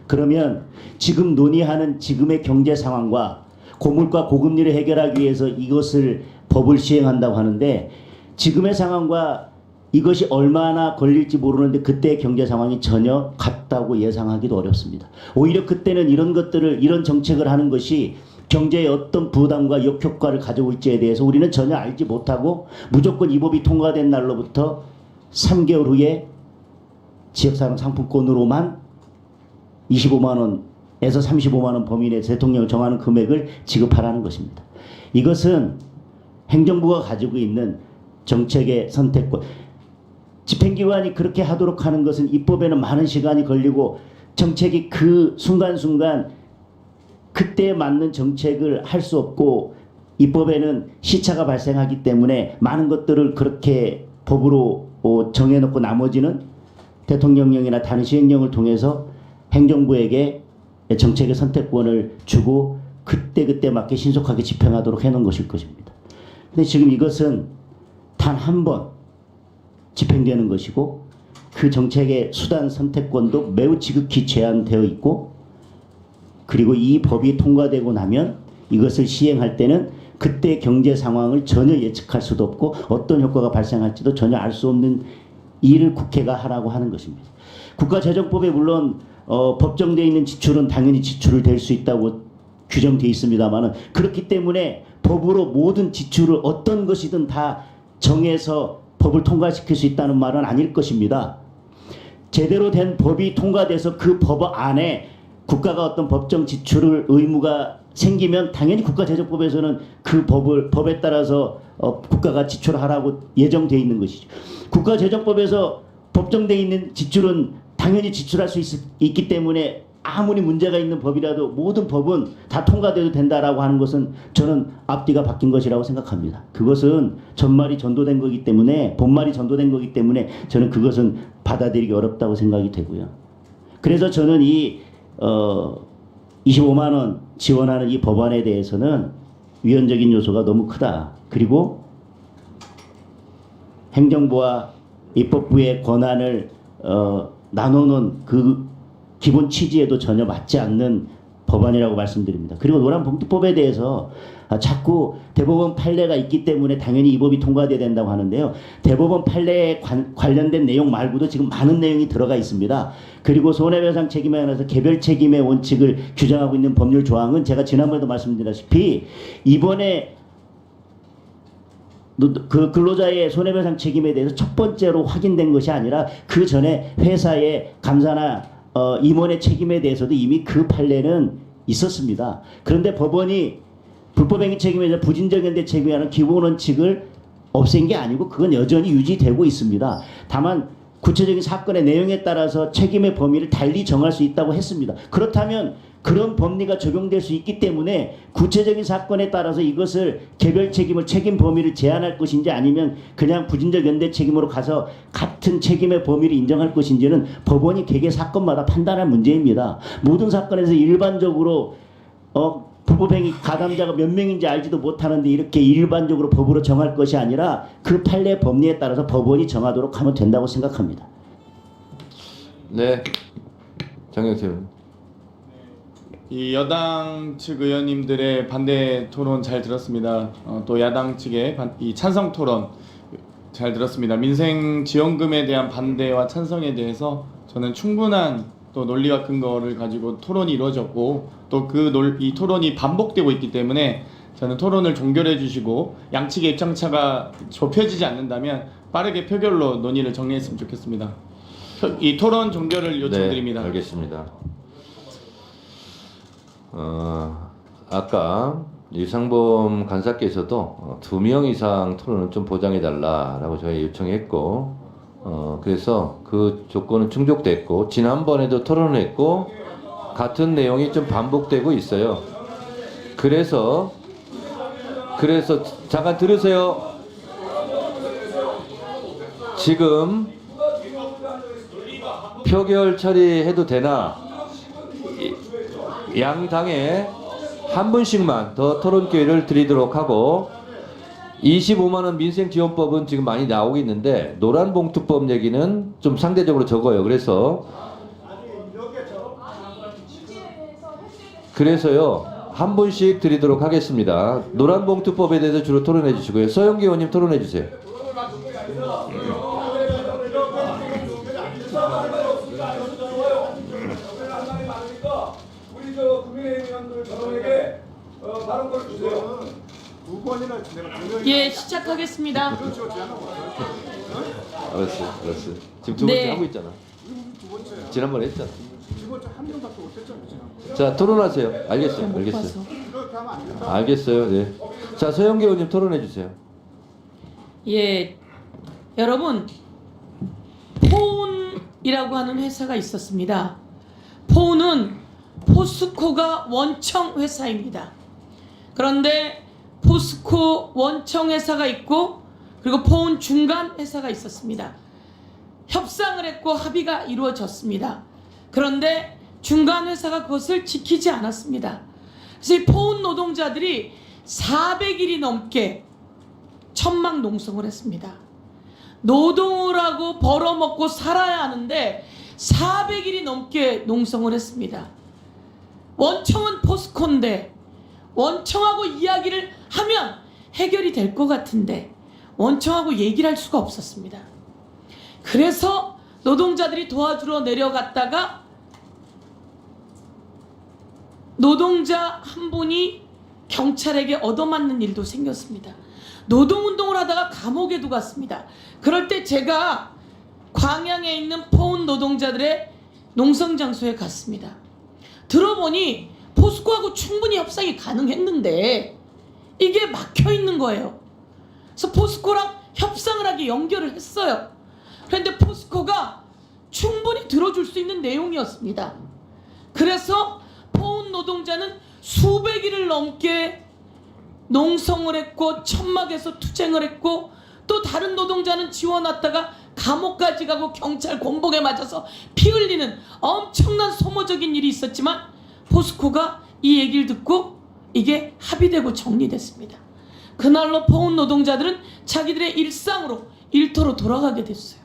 그러면 지금 논의하는 지금의 경제 상황과 고물가 고금리를 해결하기 위해서 이것을 법을 시행한다고 하는데 지금의 상황과 이것이 얼마나 걸릴지 모르는데 그때의 경제 상황이 전혀 같다고 예상하기도 어렵습니다. 오히려 그때는 이런 것들을 이런 정책을 하는 것이 경제에 어떤 부담과 역효과를 가져올지에 대해서 우리는 전혀 알지 못하고 무조건 이 법이 통과된 날로부터 3개월 후에 지역사랑 상품권으로만 25만원에서 35만원 범위 내 대통령이 정하는 금액을 지급하라는 것입니다. 이것은 행정부가 가지고 있는 정책의 선택권, 집행기관이 그렇게 하도록 하는 것은 입법에는 많은 시간이 걸리고 정책이 그 순간순간 그때에 맞는 정책을 할 수 없고 입법에는 시차가 발생하기 때문에 많은 것들을 그렇게 법으로 정해놓고 나머지는 대통령령이나 다른 시행령을 통해서 행정부에게 정책의 선택권을 주고 그때그때 맞게 신속하게 집행하도록 해놓은 것일 것입니다. 근데 지금 이것은 단 한 번 집행되는 것이고 그 정책의 수단 선택권도 매우 지극히 제한되어 있고 그리고 이 법이 통과되고 나면 이것을 시행할 때는 그때 경제 상황을 전혀 예측할 수도 없고 어떤 효과가 발생할지도 전혀 알 수 없는 일을 국회가 하라고 하는 것입니다. 국가재정법에 물론 법정되어 있는 지출은 당연히 지출을 될 수 있다고 규정되어 있습니다만은 그렇기 때문에 법으로 모든 지출을 어떤 것이든 다 정해서 법을 통과시킬 수 있다는 말은 아닐 것입니다. 제대로 된 법이 통과돼서 그 법 안에 국가가 어떤 법정 지출을 의무가 생기면 당연히 국가재정법에서는 그 법에 따라서 국가가 지출하라고 예정되어 있는 것이죠. 국가재정법에서 법정되어 있는 지출은 당연히 지출할 수 있기 때문에 아무리 문제가 있는 법이라도 모든 법은 다 통과돼도 된다라고 하는 것은 저는 앞뒤가 바뀐 것이라고 생각합니다. 그것은 전말이 전도된 거기 때문에 본말이 전도된 거기 때문에 저는 그것은 받아들이기 어렵다고 생각이 되고요. 그래서 저는 이 25만 원 지원하는 이 법안에 대해서는 위헌적인 요소가 너무 크다. 그리고 행정부와 입법부의 권한을 나누는 그 기본 취지에도 전혀 맞지 않는 법안이라고 말씀드립니다. 그리고 노란봉투법에 대해서 자꾸 대법원 판례가 있기 때문에 당연히 이 법이 통과돼야 된다고 하는데요. 대법원 판례에 관련된 내용 말고도 지금 많은 내용이 들어가 있습니다. 그리고 손해배상 책임에 관해서 개별 책임의 원칙을 규정하고 있는 법률 조항은 제가 지난번에도 말씀드렸다시피 이번에 그 근로자의 손해배상 책임에 대해서 첫 번째로 확인된 것이 아니라 그 전에 회사의 감사나 임원의 책임에 대해서도 이미 그 판례는 있었습니다. 그런데 법원이 불법행위 책임에 대해서 부진정연대 책임이라는 기본 원칙을 없앤 게 아니고 그건 여전히 유지되고 있습니다. 다만 구체적인 사건의 내용에 따라서 책임의 범위를 달리 정할 수 있다고 했습니다. 그렇다면 그런 법리가 적용될 수 있기 때문에 구체적인 사건에 따라서 이것을 개별 책임을 책임 범위를 제한할 것인지 아니면 그냥 부진적 연대 책임으로 가서 같은 책임의 범위를 인정할 것인지는 법원이 개개 사건마다 판단할 문제입니다. 모든 사건에서 일반적으로 불법행위 가담자가 몇 명인지 알지도 못하는데 이렇게 일반적으로 법으로 정할 것이 아니라 그 판례 법리에 따라서 법원이 정하도록 하면 된다고 생각합니다. 네, 장영태 의원. 이 여당 측 의원님들의 반대 토론 잘 들었습니다. 또 야당 측의 이 찬성 토론 잘 들었습니다. 민생 지원금에 대한 반대와 찬성에 대해서 저는 충분한 또 논리와 근거를 가지고 토론이 이루어졌고 또 이 토론이 반복되고 있기 때문에 저는 토론을 종결해 주시고 양측의 입장차가 좁혀지지 않는다면 빠르게 표결로 논의를 정리했으면 좋겠습니다. 이 토론 종결을 요청드립니다. 네, 알겠습니다. 아까 유상범 간사께서도 2명 이상 토론은 좀 보장해달라라고 저희 요청했고 그래서 그 조건은 충족됐고 지난번에도 토론을 했고 같은 내용이 좀 반복되고 있어요. 그래서 잠깐 들으세요. 지금 표결 처리해도 되나? 양 당에 한 분씩만 더 토론 기회를 드리도록 하고 25만 원 민생지원법은 지금 많이 나오고 있는데 노란봉투법 얘기는 좀 상대적으로 적어요. 그래서요 한 분씩 드리도록 하겠습니다. 노란봉투법에 대해서 주로 토론해 주시고요. 서영기 의원님 토론해 주세요. 예, 시작하겠습니다. 알았어. 지금 두 번째 네. 하고 있잖아. 지난번에 했잖아. 자, 토론하세요. 알겠어요. 네. 자, 서영기 의원님 토론해 주세요. 예, 여러분 포운이라고 하는 회사가 있었습니다. 포운은 포스코가 원청 회사입니다. 그런데 포스코 원청 회사가 있고 그리고 포운 중간 회사가 있었습니다. 협상을 했고 합의가 이루어졌습니다. 그런데 중간 회사가 그것을 지키지 않았습니다. 그래서 이 포운 노동자들이 400일이 넘게 천막 농성을 했습니다. 노동을 하고 벌어먹고 살아야 하는데 400일이 넘게 농성을 했습니다. 원청은 포스코인데 원청하고 이야기를 하면 해결이 될 것 같은데 원청하고 얘기를 할 수가 없었습니다. 그래서 노동자들이 도와주러 내려갔다가 노동자 한 분이 경찰에게 얻어맞는 일도 생겼습니다. 노동운동을 하다가 감옥에도 갔습니다. 그럴 때 제가 광양에 있는 포운 노동자들의 농성장소에 갔습니다. 들어보니 포스코하고 충분히 협상이 가능했는데 이게 막혀 있는 거예요. 그래서 포스코랑 협상을 하기 연결을 했어요. 그런데 포스코가 충분히 들어줄 수 있는 내용이었습니다. 그래서 포운 노동자는 수백 일을 넘게 농성을 했고 천막에서 투쟁을 했고 또 다른 노동자는 지원왔다가 감옥까지 가고 경찰 공복에 맞아서 피 흘리는 엄청난 소모적인 일이 있었지만 포스코가 이 얘기를 듣고 이게 합의되고 정리됐습니다. 그날로 포운 노동자들은 자기들의 일상으로 일터로 돌아가게 됐어요.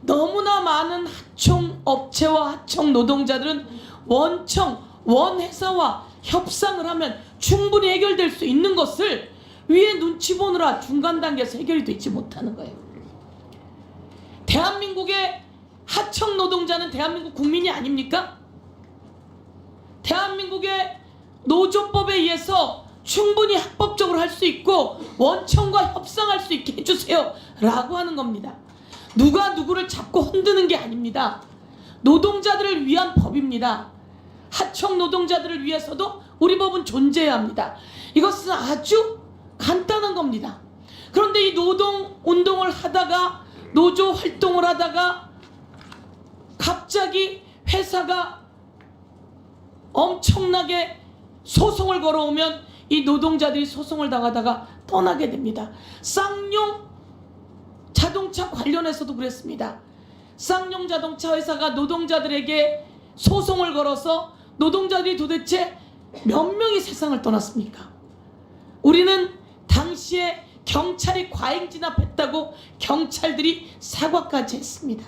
너무나 많은 하청 업체와 하청 노동자들은 원회사와 협상을 하면 충분히 해결될 수 있는 것을 위에 눈치 보느라 중간 단계에서 해결이 되지 못하는 거예요. 대한민국의 하청 노동자는 대한민국 국민이 아닙니까? 대한민국의 노조법에 의해서 충분히 합법적으로 할 수 있고 원청과 협상할 수 있게 해주세요 라고 하는 겁니다. 누가 누구를 잡고 흔드는 게 아닙니다. 노동자들을 위한 법입니다. 하청 노동자들을 위해서도 우리 법은 존재해야 합니다. 이것은 아주 간단한 겁니다. 그런데 이 노동 운동을 하다가 노조 활동을 하다가 갑자기 회사가 엄청나게 소송을 걸어오면 이 노동자들이 소송을 당하다가 떠나게 됩니다. 쌍용 자동차 관련해서도 그랬습니다. 쌍용 자동차 회사가 노동자들에게 소송을 걸어서 노동자들이 도대체 몇 명이 세상을 떠났습니까? 우리는 당시에 경찰이 과잉 진압했다고 경찰들이 사과까지 했습니다.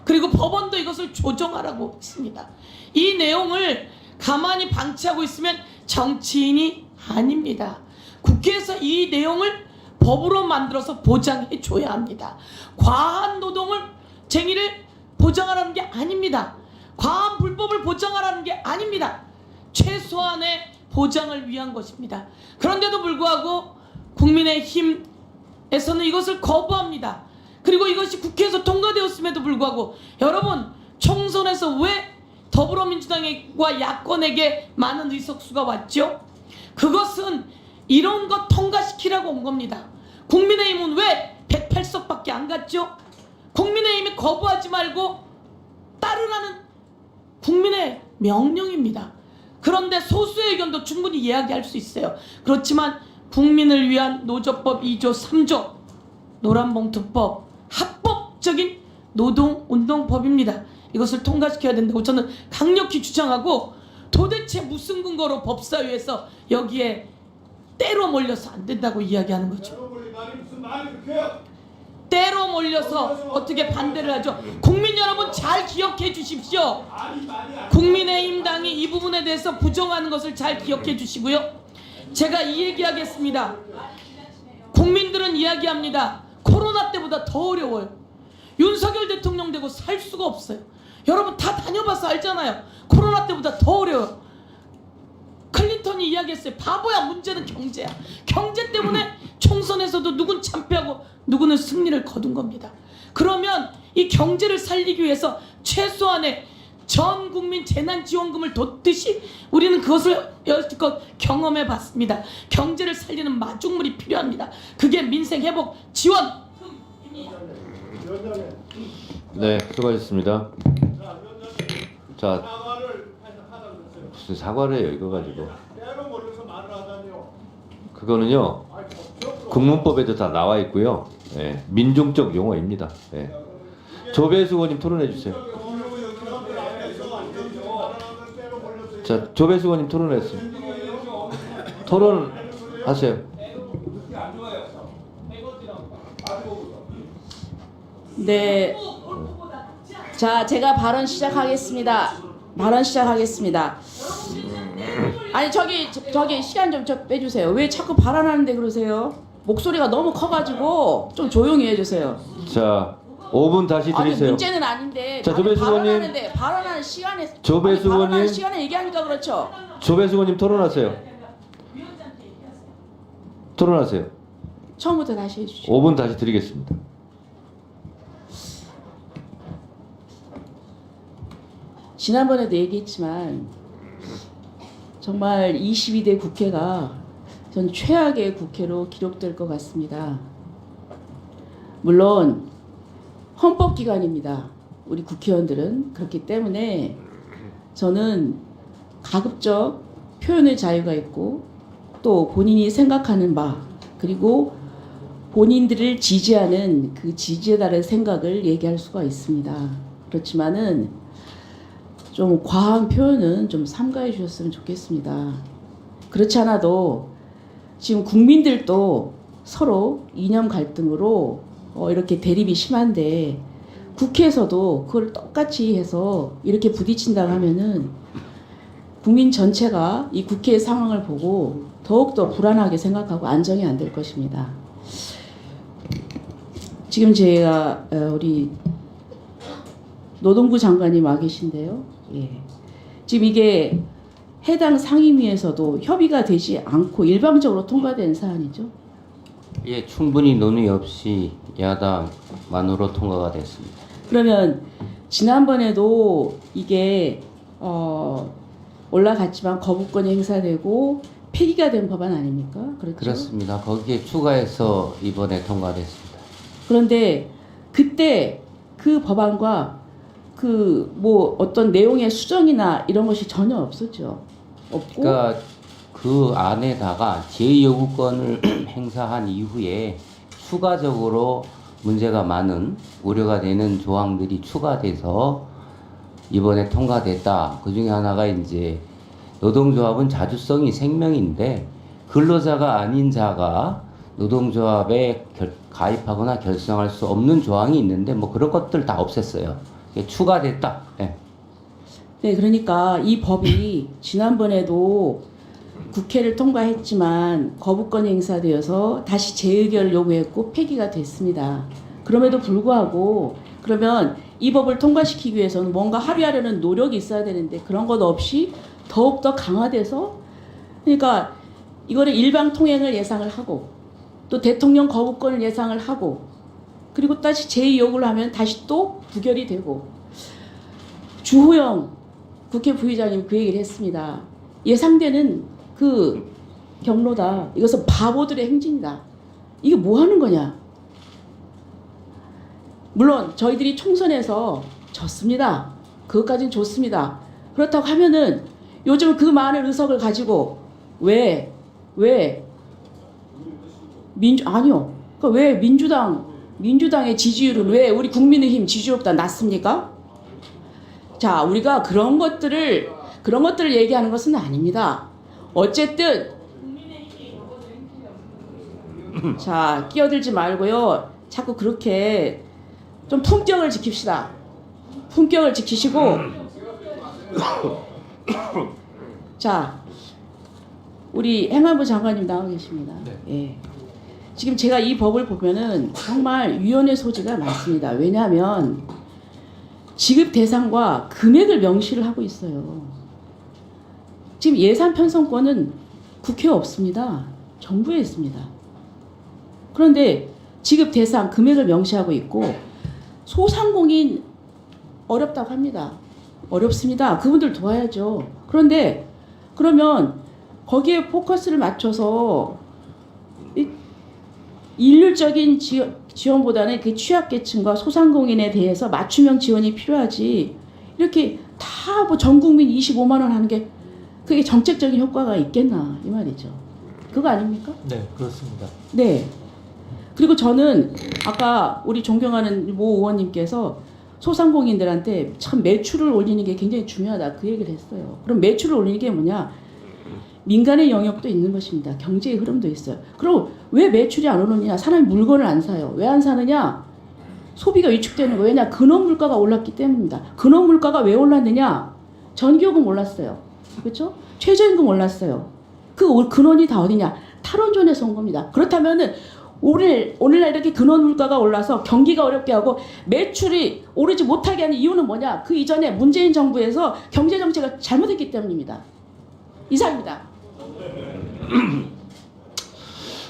그리고 법원도 이것을 조정하라고 했습니다. 이 내용을 가만히 방치하고 있으면 정치인이 아닙니다. 국회에서 이 내용을 법으로 만들어서 보장해 줘야 합니다. 과한 노동을 쟁의를 보장하라는 게 아닙니다. 과한 불법을 보장하라는 게 아닙니다. 최소한의 보장을 위한 것입니다. 그런데도 불구하고 국민의힘에서는 이것을 거부합니다. 그리고 이것이 국회에서 통과되었음에도 불구하고 여러분 총선에서 왜 더불어민주당과 야권에게 많은 의석수가 왔죠? 그것은 이런 것 통과시키라고 온 겁니다. 국민의힘은 왜 108석밖에 안 갔죠? 국민의힘이 거부하지 말고 따르라는 국민의 명령입니다. 그런데 소수의 의견도 충분히 이야기할 수 있어요. 그렇지만 국민을 위한 노조법 2조 3조 노란봉투법 합법적인 노동운동법입니다. 이것을 통과시켜야 된다고 저는 강력히 주장하고 도대체 무슨 근거로 법사위에서 여기에 때로 몰려서 안 된다고 이야기하는 거죠. 때로 몰려서 어떻게 반대를 하죠? 국민 여러분 잘 기억해 주십시오. 국민의힘 당이 이 부분에 대해서 부정하는 것을 잘 기억해 주시고요. 제가 이 얘기하겠습니다. 국민들은 이야기합니다. 코로나 때보다 더 어려워요. 윤석열 대통령 되고 살 수가 없어요. 여러분 다 다녀봐서 알잖아요. 코로나 때보다 더 어려워요. 클린턴이 이야기했어요. 바보야, 문제는 경제야. 경제 때문에 총선에서도 누군 참패하고 누구는 승리를 거둔 겁니다. 그러면 이 경제를 살리기 위해서 최소한의 전 국민 재난지원금을 뒀듯이 우리는 그것을 여지껏 경험해 봤습니다. 경제를 살리는 마중물이 필요합니다. 그게 민생회복 지원. 네, 수고하셨습니다. 자, 무슨 사과를 해요 이거 가지고. 그거는요 국문법에도 다 나와 있고요. 네, 민중적 용어입니다. 네. 조배수 의원님 토론해 주세요. 자, 조배수 의원님 토론했어요. 토론하세요. 네. 자, 제가 발언 시작하겠습니다. 아니 저기 시간 좀 빼주세요. 왜 자꾸 발언하는데 그러세요? 목소리가 너무 커가지고 좀 조용히 해주세요. 자, 5분 다시 아니 드리세요. 문제는 아닌데 자, 조배수 의원님. 발언하는 시간에 조배수 발언하는 의원님. 시간에 얘기하니까 그렇죠. 조배수 의원님 토론하세요. 토론하세요. 처음부터 다시 해주시죠. 5분 다시 드리겠습니다. 지난번에도 얘기했지만 정말 22대 국회가 전 최악의 국회로 기록될 것 같습니다. 물론 헌법기관입니다. 우리 국회의원들은. 그렇기 때문에 저는 가급적 표현의 자유가 있고 또 본인이 생각하는 바 그리고 본인들을 지지하는 그 지지에 따른 생각을 얘기할 수가 있습니다. 그렇지만은 좀 과한 표현은 좀 삼가해 주셨으면 좋겠습니다. 그렇지 않아도 지금 국민들도 서로 이념 갈등으로 이렇게 대립이 심한데 국회에서도 그걸 똑같이 해서 이렇게 부딪힌다고 하면은 국민 전체가 이 국회의 상황을 보고 더욱더 불안하게 생각하고 안정이 안 될 것입니다. 지금 제가 우리 노동부 장관님 와 계신데요. 예. 지금 이게 해당 상임위에서도 협의가 되지 않고 일방적으로 통과된 사안이죠. 예, 충분히 논의 없이 야당만으로 통과가 됐습니다. 그러면 지난번에도 이게 올라갔지만 거부권이 행사되고 폐기가 된 법안 아닙니까? 그렇죠? 그렇습니다. 거기에 추가해서 이번에 통과됐습니다. 그런데 그때 그 법안과 그 뭐 어떤 내용의 수정이나 이런 것이 전혀 없었죠. 없고. 그러니까 그 안에다가 제2요구권을 행사한 이후에 추가적으로 문제가 많은 우려가 되는 조항들이 추가돼서 이번에 통과됐다. 그 중에 하나가 이제 노동조합은 자주성이 생명인데 근로자가 아닌 자가 노동조합에 가입하거나 결성할 수 없는 조항이 있는데 뭐 그런 것들 다 없앴어요. 추가됐다. 네. 네, 그러니까 이 법이 지난번에도 국회를 통과했지만 거부권이 행사되어서 다시 재의결을 요구했고 폐기가 됐습니다. 그럼에도 불구하고 그러면 이 법을 통과시키기 위해서는 뭔가 합의하려는 노력이 있어야 되는데 그런 것 없이 더욱더 강화돼서 그러니까 이거를 일방 통행을 예상을 하고 또 대통령 거부권을 예상을 하고 그리고 다시 제2 요구를 하면 다시 또 부결이 되고 주호영 국회 부의장님 그 얘기를 했습니다. 예상되는 그 경로다. 이것은 바보들의 행진이다. 이게 뭐 하는 거냐. 물론 저희들이 총선에서 졌습니다. 그것까지는 좋습니다. 그렇다고 하면은 요즘 그 많은 의석을 가지고 아니요. 그러니까 왜 민주당의 지지율은 왜 우리 국민의힘 지지율보다 낮습니까? 자, 우리가 그런 것들을 얘기하는 것은 아닙니다. 어쨌든 자, 끼어들지 말고요. 자꾸 그렇게 좀 품격을 지킵시다. 품격을 지키시고 자, 우리 행안부 장관님 나와 계십니다. 예. 지금 제가 이 법을 보면은 정말 위헌의 소지가 많습니다. 왜냐하면 지급 대상과 금액을 명시를 하고 있어요. 지금 예산 편성권은 국회에 없습니다. 정부에 있습니다. 그런데 지급 대상, 금액을 명시하고 있고 소상공인 어렵다고 합니다. 어렵습니다. 그분들 도와야죠. 그런데 그러면 거기에 포커스를 맞춰서 일률적인 지원보다는 그 취약계층과 소상공인에 대해서 맞춤형 지원이 필요하지 이렇게 다 뭐 전 국민 25만 원 하는 게 그게 정책적인 효과가 있겠나 이 말이죠. 그거 아닙니까? 네, 그렇습니다. 네. 그리고 저는 아까 우리 존경하는 모 의원님께서 소상공인들한테 참 매출을 올리는 게 굉장히 중요하다 그 얘기를 했어요. 그럼 매출을 올리는 게 뭐냐? 민간의 영역도 있는 것입니다. 경제의 흐름도 있어요. 그럼 왜 매출이 안 오르느냐? 사람이 물건을 안 사요. 왜 안 사느냐? 소비가 위축되는 거예요. 왜냐? 근원 물가가 올랐기 때문입니다. 근원 물가가 왜 올랐느냐? 전기요금 올랐어요. 그렇죠? 최저임금 올랐어요. 그 근원이 다 어디냐? 탈원전에서 온 겁니다. 그렇다면은 오늘날 이렇게 근원 물가가 올라서 경기가 어렵게 하고 매출이 오르지 못하게 하는 이유는 뭐냐? 그 이전에 문재인 정부에서 경제 정책을 잘못했기 때문입니다. 이상입니다.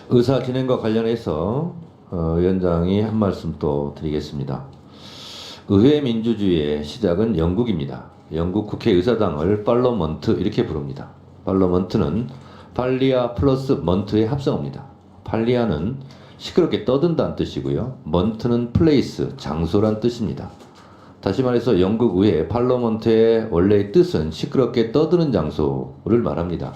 의사 진행과 관련해서 위원장이 한 말씀 또 드리겠습니다. 의회 민주주의의 시작은 영국입니다. 영국 국회의사당을 팔러먼트 이렇게 부릅니다. 팔러먼트는 팔리아 플러스 먼트의 합성어입니다. 팔리아는 시끄럽게 떠든다는 뜻이고요. 먼트는 플레이스, 장소란 뜻입니다. 다시 말해서 영국 의회 팔러먼트의 원래의 뜻은 시끄럽게 떠드는 장소를 말합니다.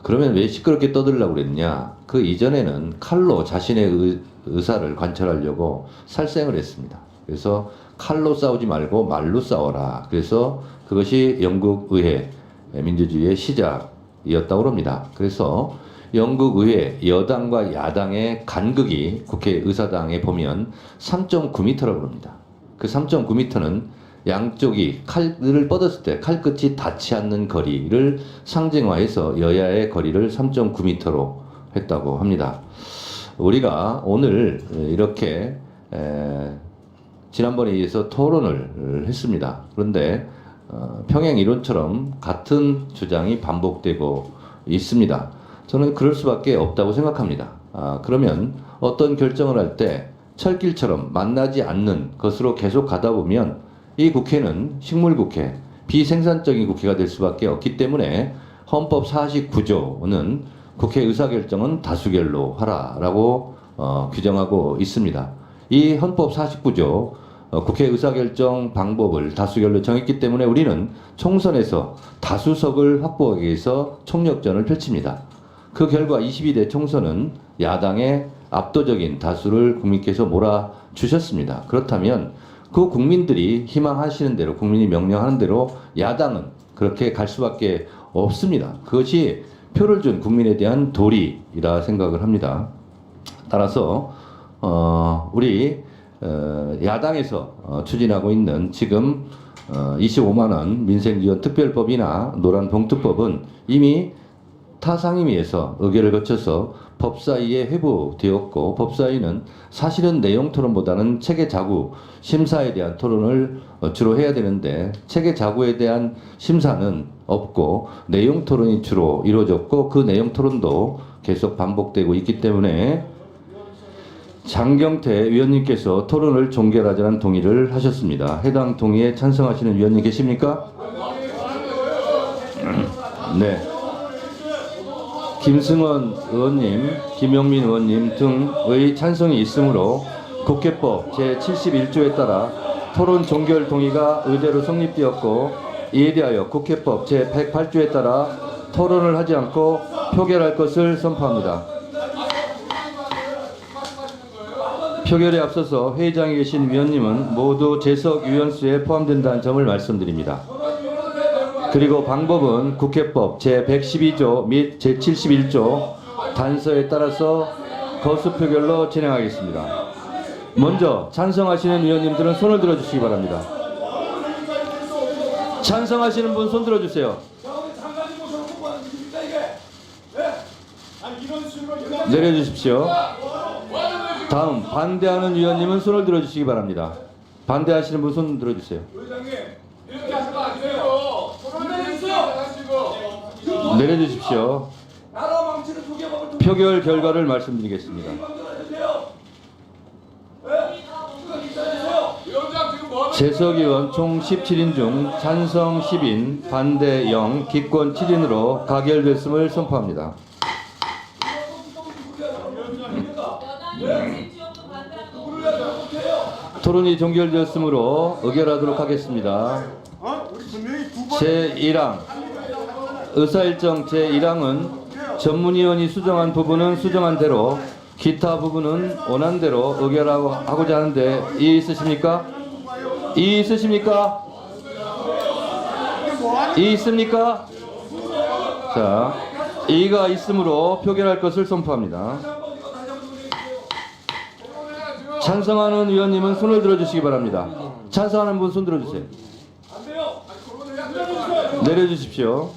그러면 왜 시끄럽게 떠들려고 그랬냐? 그 이전에는 칼로 자신의 의사를 관철하려고 살생을 했습니다. 그래서 칼로 싸우지 말고 말로 싸워라. 그래서 그것이 영국 의회 민주주의의 시작이었다고 합니다. 그래서 영국 의회 여당과 야당의 간극이 국회의사당에 보면 3.9m라고 합니다. 그 3.9m는 양쪽이 칼을 뻗었을 때 칼끝이 닿지 않는 거리를 상징화해서 여야의 거리를 3.9m로 했다고 합니다. 우리가 오늘 이렇게 지난번에 이어서 토론을 했습니다. 그런데 평행 이론처럼 같은 주장이 반복되고 있습니다. 저는 그럴 수밖에 없다고 생각합니다. 그러면 어떤 결정을 할 때 철길처럼 만나지 않는 것으로 계속 가다 보면 이 국회는 식물국회, 비생산적인 국회가 될 수밖에 없기 때문에 헌법 49조는 국회 의사결정은 다수결로 하라라고 규정하고 있습니다. 이 헌법 49조 국회 의사결정 방법을 다수결로 정했기 때문에 우리는 총선에서 다수석을 확보하기 위해서 총력전을 펼칩니다. 그 결과 22대 총선은 야당의 압도적인 다수를 국민께서 몰아주셨습니다. 그렇다면 그 국민들이 희망하시는 대로, 국민이 명령하는 대로 야당은 그렇게 갈 수밖에 없습니다. 그것이 표를 준 국민에 대한 도리이라 생각을 합니다. 따라서 우리 야당에서 추진하고 있는 지금 25만 원 민생지원 특별법이나 노란봉투법은 이미 타상임위에서 의결을 거쳐서 법사위에 회부되었고, 법사위는 사실은 내용 토론보다는 체계 자구 심사에 대한 토론을 주로 해야 되는데 체계 자구에 대한 심사는 없고 내용 토론이 주로 이루어졌고, 그 내용 토론도 계속 반복되고 있기 때문에 장경태 위원님께서 토론을 종결하자는 동의를 하셨습니다. 해당 동의에 찬성하시는 위원님 계십니까? 네. 김승원 의원님, 김용민 의원님 등의 찬성이 있으므로 국회법 제71조에 따라 토론 종결 동의가 의대로 성립되었고, 이에 대하여 국회법 제108조에 따라 토론을 하지 않고 표결할 것을 선포합니다. 표결에 앞서서 회의장에 계신 위원님은 모두 재석 위원수에 포함된다는 점을 말씀드립니다. 그리고 방법은 국회법 제112조 및 제71조 단서에 따라서 거수 표결로 진행하겠습니다. 먼저 찬성하시는 위원님들은 손을 들어주시기 바랍니다. 찬성하시는 분 손 들어주세요. 내려주십시오. 다음 반대하는 위원님은 손을 들어주시기 바랍니다. 반대하시는 분 손 들어주세요. 내려주십시오. 표결 결과를 말씀드리겠습니다. 재석 의원 총 17인 중 찬성 10인, 반대 0, 기권 7인으로 가결됐음을 선포합니다. 토론이 종결되었으므로 의결하도록 하겠습니다. 제1항 의사일정 제1항은 전문위원이 수정한 부분은 수정한 대로, 기타 부분은 원한 대로 의결하고자 하는데 이의 있으십니까? 이의 있으십니까? 이의 있습니까? 자, 이의가 있으므로 표결할 것을 선포합니다. 찬성하는 위원님은 손을 들어주시기 바랍니다. 찬성하는 분 손 들어주세요. 내려주십시오.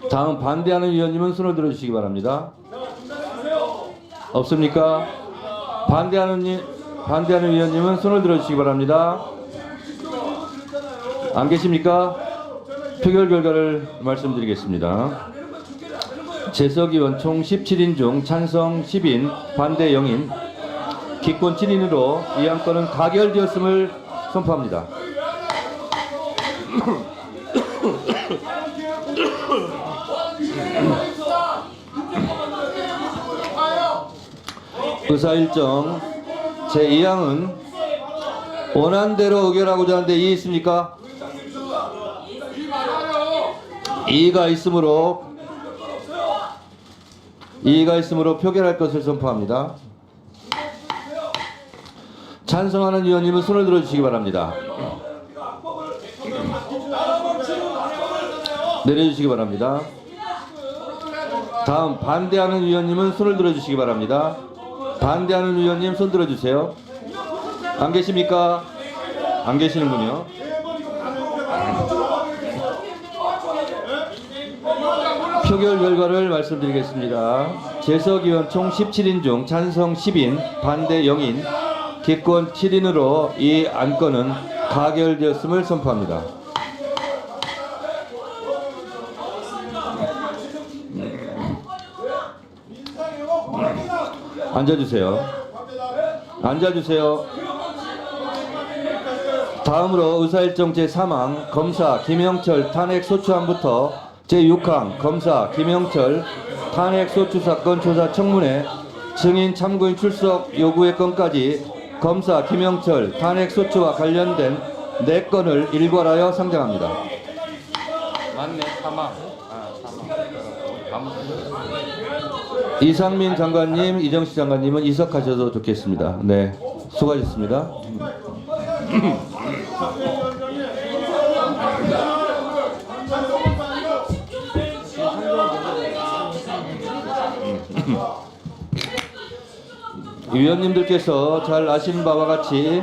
다음 반대하는 위원님은 손을 들어주시기 바랍니다. 없습니까? 반대하는 위원님은 손을 들어주시기 바랍니다. 안 계십니까? 표결 결과를 말씀드리겠습니다. 재석 의원 총 17인 중 찬성 10인, 반대 0인, 기권 7인으로 이 안건은 가결되었음을 선포합니다. 의사일정 제2항은 원안대로 의결하고자 하는데 이의 있습니까? 이의가 있으므로 표결할 것을 선포합니다. 찬성하는 위원님은 손을 들어주시기 바랍니다. 내려주시기 바랍니다. 다음 반대하는 위원님은 손을 들어주시기 바랍니다. 반대하는 위원님 손 들어주세요. 안 계십니까? 안 계시는군요. 표결 결과를 말씀드리겠습니다. 재석 의원 총 17인 중 찬성 10인, 반대 0인, 기권 7인으로 이 안건은 가결되었음을 선포합니다. 앉아주세요. 앉아주세요. 다음으로 의사일정 제3항 검사 김영철 탄핵소추안부터 제6항 검사 김영철 탄핵소추 사건 조사 청문회 증인 참고인 출석 요구의 건까지 검사 김영철 탄핵소추와 관련된 4건을 일괄하여 상정합니다. 맞네, 사망. 이상민 장관님, 이정식 장관님은 이석하셔도 좋겠습니다. 네, 수고하셨습니다. 위원님들께서 잘 아시는 바와 같이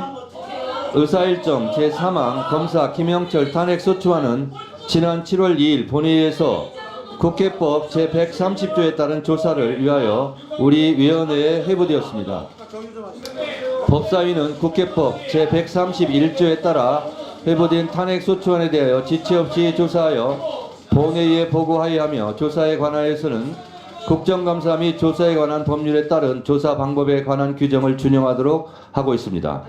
의사일정 제3항 검사 김영철 탄핵소추안은 지난 7월 2일 본회의에서 국회법 제130조에 따른 조사를 위하여 우리 위원회에 회부되었습니다. 법사위는 국회법 제131조에 따라 회부된 탄핵소추안에 대하여 지체 없이 조사하여 본회의에 보고하여야 하며 조사에 관하여서는 국정감사 및 조사에 관한 법률에 따른 조사 방법에 관한 규정을 준용하도록 하고 있습니다.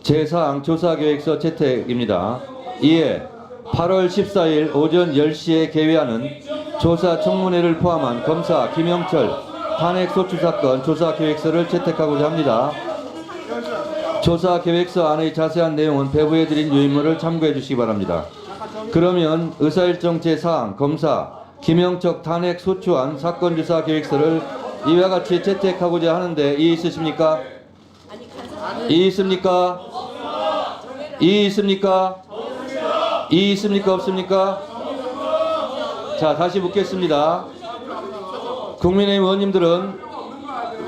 제4항 조사계획서 채택입니다. 이에 8월 14일 오전 10시에 개회하는 조사 청문회를 포함한 검사 김영철 탄핵소추 사건 조사계획서를 채택하고자 합니다. 조사계획서 안의 자세한 내용은 배부해드린 요인물을 참고해 주시기 바랍니다. 그러면 의사일정 제4항 검사 김영철 탄핵소추안 사건조사계획서를 이와 같이 채택하고자 하는데 이의 있으십니까? 이의 있습니까? 이의 있습니까? 이의 있습니까? 없습니까? 자, 다시 묻겠습니다. 국민의힘 의원님들은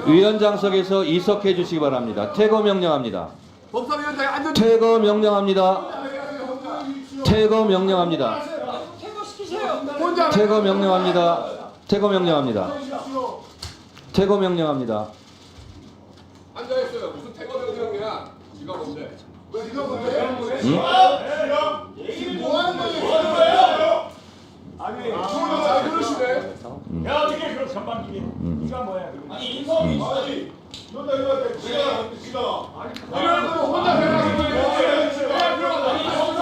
위원장석에서 이석해 주시기 바랍니다. 퇴거 명령합니다. 퇴거 명령합니다. 퇴거 명령합니다. 퇴거 명령합니다. 퇴거 명령합니다. 퇴거 명령합니다. 앉아있어요. 무슨 퇴거 명령이야? 네가 뭔데? 네가 뭔데? 응? 뭐 하는 거예요? 아니, 잘 그러시네. 야, 어떻게 그럼 전반기에 네가 뭐야? 아니 인성이 있어야지. 이러다 아니 혼자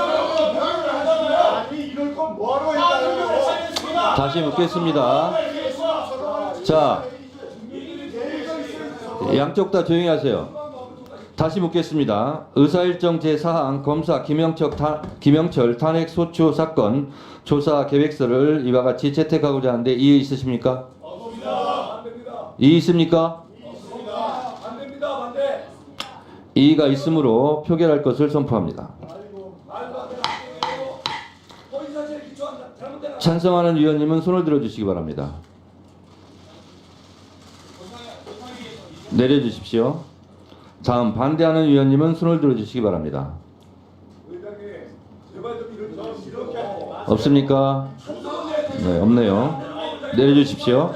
아니 이럴 건 뭐하러 했다고요? 다시 묻겠습니다. 자, 양쪽 다 조용히 하세요. 다시 묻겠습니다. 의사일정 제4항 검사 김영철 탄핵소추 사건 조사 계획서를 이와 같이 채택하고자 하는데 이의 있으십니까? 이의 있습니까? 이의가 있으므로 표결할 것을 선포합니다. 찬성하는 위원님은 손을 들어주시기 바랍니다. 내려주십시오. 다음 반대하는 위원님은 손을 들어주시기 바랍니다. 없습니까? 네, 없네요. 내려주십시오.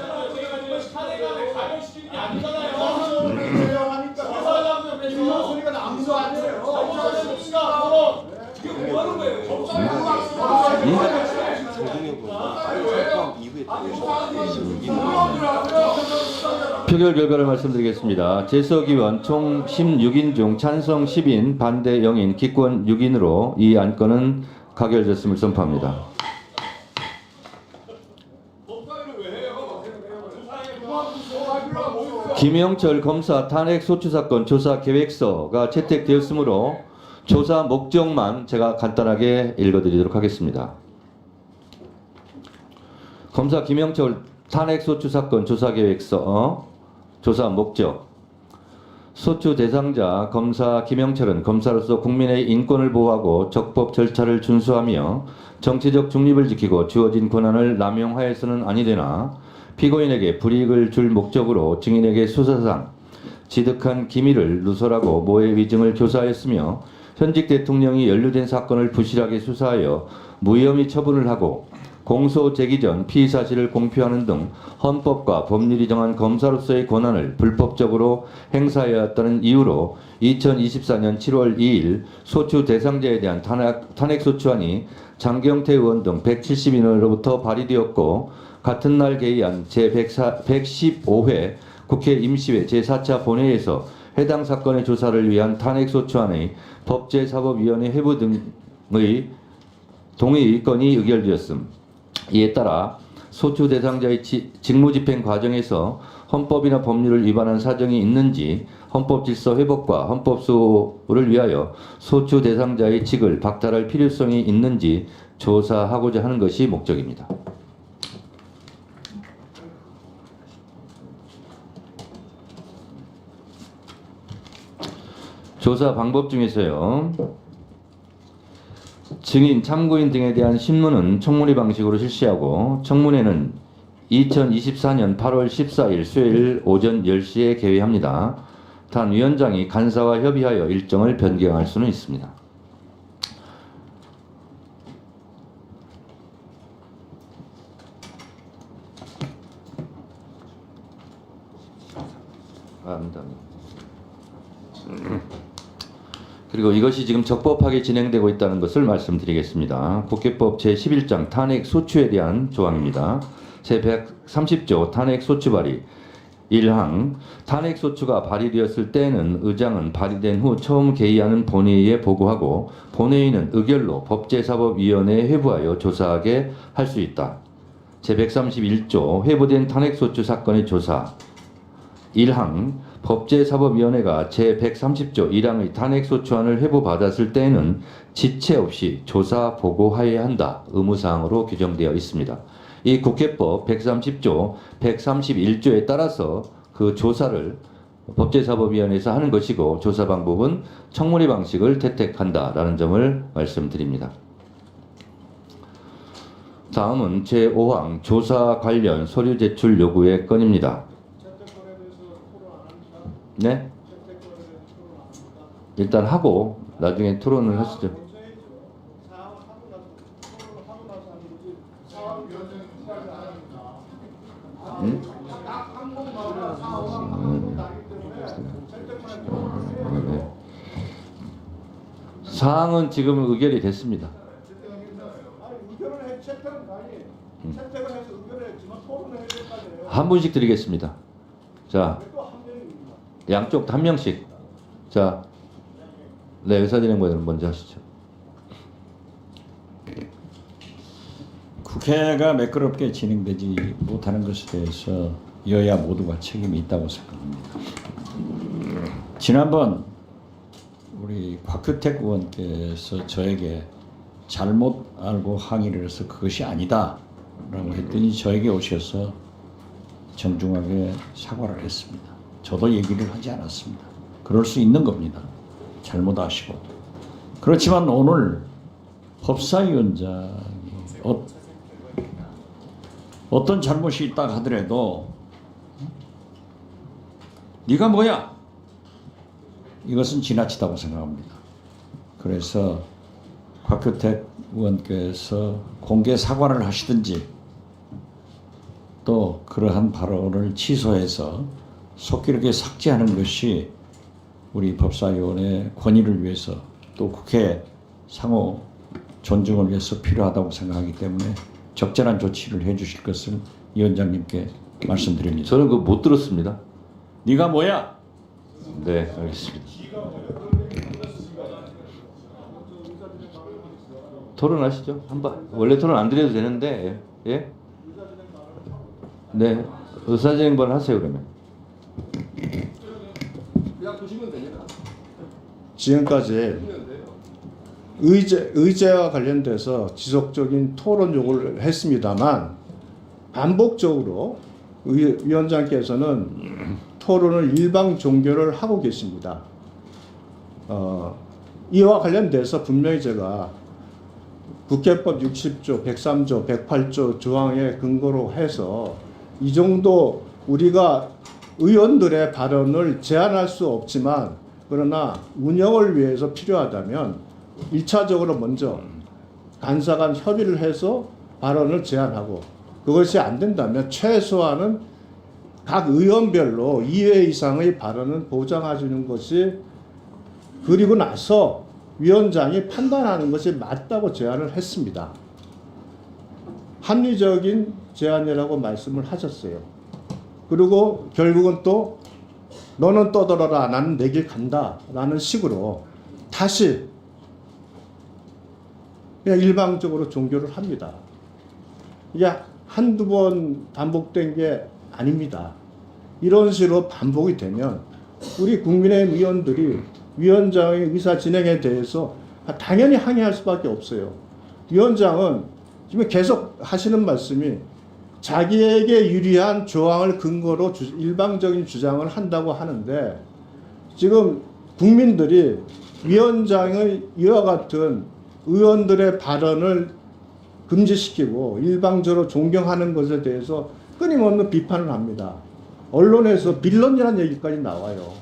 표결 결과를 말씀드리겠습니다. 재석 의원 총 16인 중 찬성 10인, 반대 0인, 기권 6인으로 이 안건은 가결됐음을 선포합니다. 김영철 검사 탄핵 소추 사건 조사 계획서가 채택되었으므로 조사 목적만 제가 간단하게 읽어드리도록 하겠습니다. 검사 김영철 탄핵 소추 사건 조사 계획서 조사 목적. 소추 대상자 검사 김영철은 검사로서 국민의 인권을 보호하고 적법 절차를 준수하며 정치적 중립을 지키고 주어진 권한을 남용하여서는 아니 되나 피고인에게 불이익을 줄 목적으로 증인에게 수사상 지득한 기밀을 누설하고 모해 위증을 교사하였으며 현직 대통령이 연루된 사건을 부실하게 수사하여 무혐의 처분을 하고 공소 제기 전 피의 사실을 공표하는 등 헌법과 법률이 정한 검사로서의 권한을 불법적으로 행사하였다는 이유로 2024년 7월 2일 소추 대상자에 대한 탄핵 소추안이 장경태 의원 등 170인으로부터 발의되었고 같은 날 개의한 제115회 국회 임시회 제4차 본회의에서 해당 사건의 조사를 위한 탄핵 소추안의 법제사법위원회 회부 등의 동의 건이 의결되었음. 이에 따라 소추 대상자의 직무집행 과정에서 헌법이나 법률을 위반한 사정이 있는지 헌법질서 회복과 헌법수호를 위하여 소추 대상자의 직을 박탈할 필요성이 있는지 조사하고자 하는 것이 목적입니다. 조사 방법 중에서요. 증인, 참고인 등에 대한 신문은 청문회 방식으로 실시하고 청문회는 2024년 8월 14일 수요일 오전 10시에 개회합니다. 단 위원장이 간사와 협의하여 일정을 변경할 수는 있습니다. 그리고 이것이 지금 적법하게 진행되고 있다는 것을 말씀드리겠습니다. 국회법 제11장 탄핵 소추에 대한 조항입니다. 제130조 탄핵 소추 발의 1항 탄핵 소추가 발의되었을 때에는 의장은 발의된 후 처음 개의하는 본회의에 보고하고 본회의는 의결로 법제사법위원회에 회부하여 조사하게 할 수 있다. 제131조 회부된 탄핵 소추 사건의 조사 1항 법제사법위원회가 제130조 1항의 탄핵소추안을 회부받았을 때에는 지체 없이 조사 보고하여야 한다. 의무사항으로 규정되어 있습니다. 이 국회법 130조 131조에 따라서 그 조사를 법제사법위원회에서 하는 것이고 조사 방법은 청문회 방식을 채택한다라는 점을 말씀드립니다. 다음은 제5항 조사 관련 서류 제출 요구의 건입니다. 네? 일단 하고 나중에 토론을 하시죠. 사항은 지금 의결이 됐습니다. 한 분씩 드리겠습니다. 자, 양쪽 한 명씩. 자, 네, 의사진행관 먼저 하시죠. 국회가 매끄럽게 진행되지 못하는 것에 대해서 여야 모두가 책임이 있다고 생각합니다. 지난번 우리 곽규택 의원께서 저에게 잘못 알고 항의를 해서 그것이 아니다 라고 했더니 저에게 오셔서 정중하게 사과를 했습니다. 저도 얘기를 하지 않았습니다. 그럴 수 있는 겁니다. 잘못 아시고. 그렇지만 오늘 법사위원장이 어떤 잘못이 있다 하더라도 네가 뭐야? 이것은 지나치다고 생각합니다. 그래서 곽규택 의원께서 공개 사과를 하시든지 또 그러한 발언을 취소해서 속기록에 삭제하는 것이 우리 법사위원회 권위를 위해서 또 국회 상호 존중을 위해서 필요하다고 생각하기 때문에 적절한 조치를 해주실 것을 위원장님께 말씀드립니다. 저는 그거 못 들었습니다. 네가 뭐야? 네, 알겠습니다. 토론하시죠. 한번 원래 토론 안 드려도 되는데 예? 네, 의사진행번 하세요 그러면. 그냥 두시면 됩니다. 지금까지 의제와 관련돼서 지속적인 토론 요구를 했습니다만 반복적으로 위원장께서는 토론을 일방 종결을 하고 계십니다. 이와 관련돼서 분명히 제가 국회법 60조, 103조, 108조 조항에 근거로 해서 이 정도 우리가 의원들의 발언을 제한할 수 없지만 그러나 운영을 위해서 필요하다면 1차적으로 먼저 간사 간 협의를 해서 발언을 제한하고 그것이 안 된다면 최소한은 각 의원별로 2회 이상의 발언은 보장해 주는 것이 그리고 나서 위원장이 판단하는 것이 맞다고 제안을 했습니다. 합리적인 제안이라고 말씀을 하셨어요. 그리고 결국은 또 너는 떠들어라 나는 내 길 간다 라는 식으로 다시 그냥 일방적으로 종결을 합니다. 이게 한두 번 반복된 게 아닙니다. 이런 식으로 반복이 되면 우리 국민의힘 의원들이 위원장의 의사 진행에 대해서 당연히 항의할 수밖에 없어요. 위원장은 지금 계속 하시는 말씀이 자기에게 유리한 조항을 근거로 일방적인 주장을 한다고 하는데 지금 국민들이 위원장의 이와 같은 의원들의 발언을 금지시키고 일방적으로 존경하는 것에 대해서 끊임없는 비판을 합니다. 언론에서 빌런이라는 얘기까지 나와요.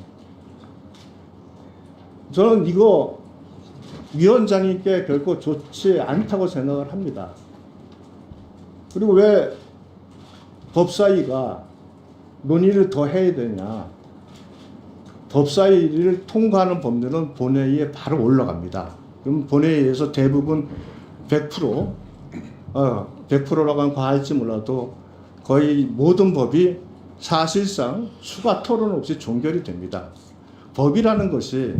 저는 이거 위원장님께 결코 좋지 않다고 생각을 합니다. 그리고 왜 법사위가 논의를 더 해야 되냐. 법사위를 통과하는 법률은 본회의에 바로 올라갑니다. 그럼 본회의에서 대부분 100%라고 하면 과할지 몰라도 거의 모든 법이 사실상 추가 토론 없이 종결이 됩니다. 법이라는 것이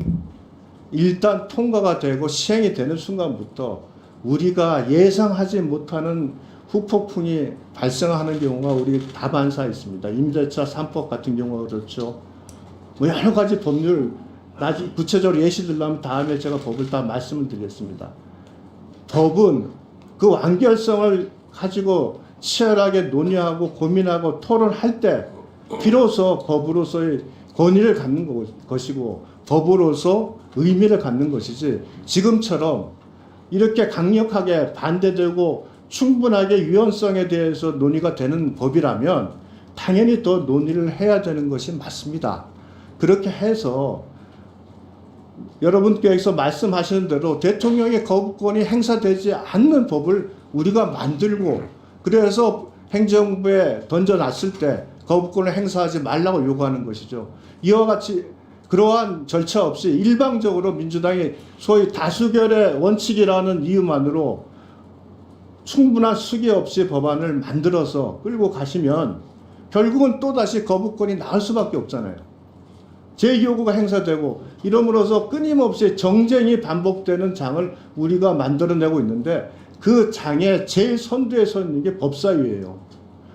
일단 통과가 되고 시행이 되는 순간부터 우리가 예상하지 못하는 후폭풍이 발생하는 경우가 우리 다반사 있습니다. 임대차 3법 같은 경우가 그렇죠. 뭐 여러 가지 법률 구체적으로 예시 들려면 다음에 제가 법을 다 말씀을 드리겠습니다. 법은 그 완결성을 가지고 치열하게 논의하고 고민하고 토론할 때 비로소 법으로서의 권위를 갖는 것이고 법으로서 의미를 갖는 것이지 지금처럼 이렇게 강력하게 반대되고 충분하게 유연성에 대해서 논의가 되는 법이라면 당연히 더 논의를 해야 되는 것이 맞습니다. 그렇게 해서 여러분께서 말씀하시는 대로 대통령의 거부권이 행사되지 않는 법을 우리가 만들고 그래서 행정부에 던져놨을 때 거부권을 행사하지 말라고 요구하는 것이죠. 이와 같이 그러한 절차 없이 일방적으로 민주당이 소위 다수결의 원칙이라는 이유만으로 충분한 수기 없이 법안을 만들어서 끌고 가시면 결국은 또다시 거부권이 나올 수밖에 없잖아요. 제2요구가 행사되고 이러므로서 끊임없이 정쟁이 반복되는 장을 우리가 만들어내고 있는데 그 장의 제일 선두에 서 있는 게 법사위예요.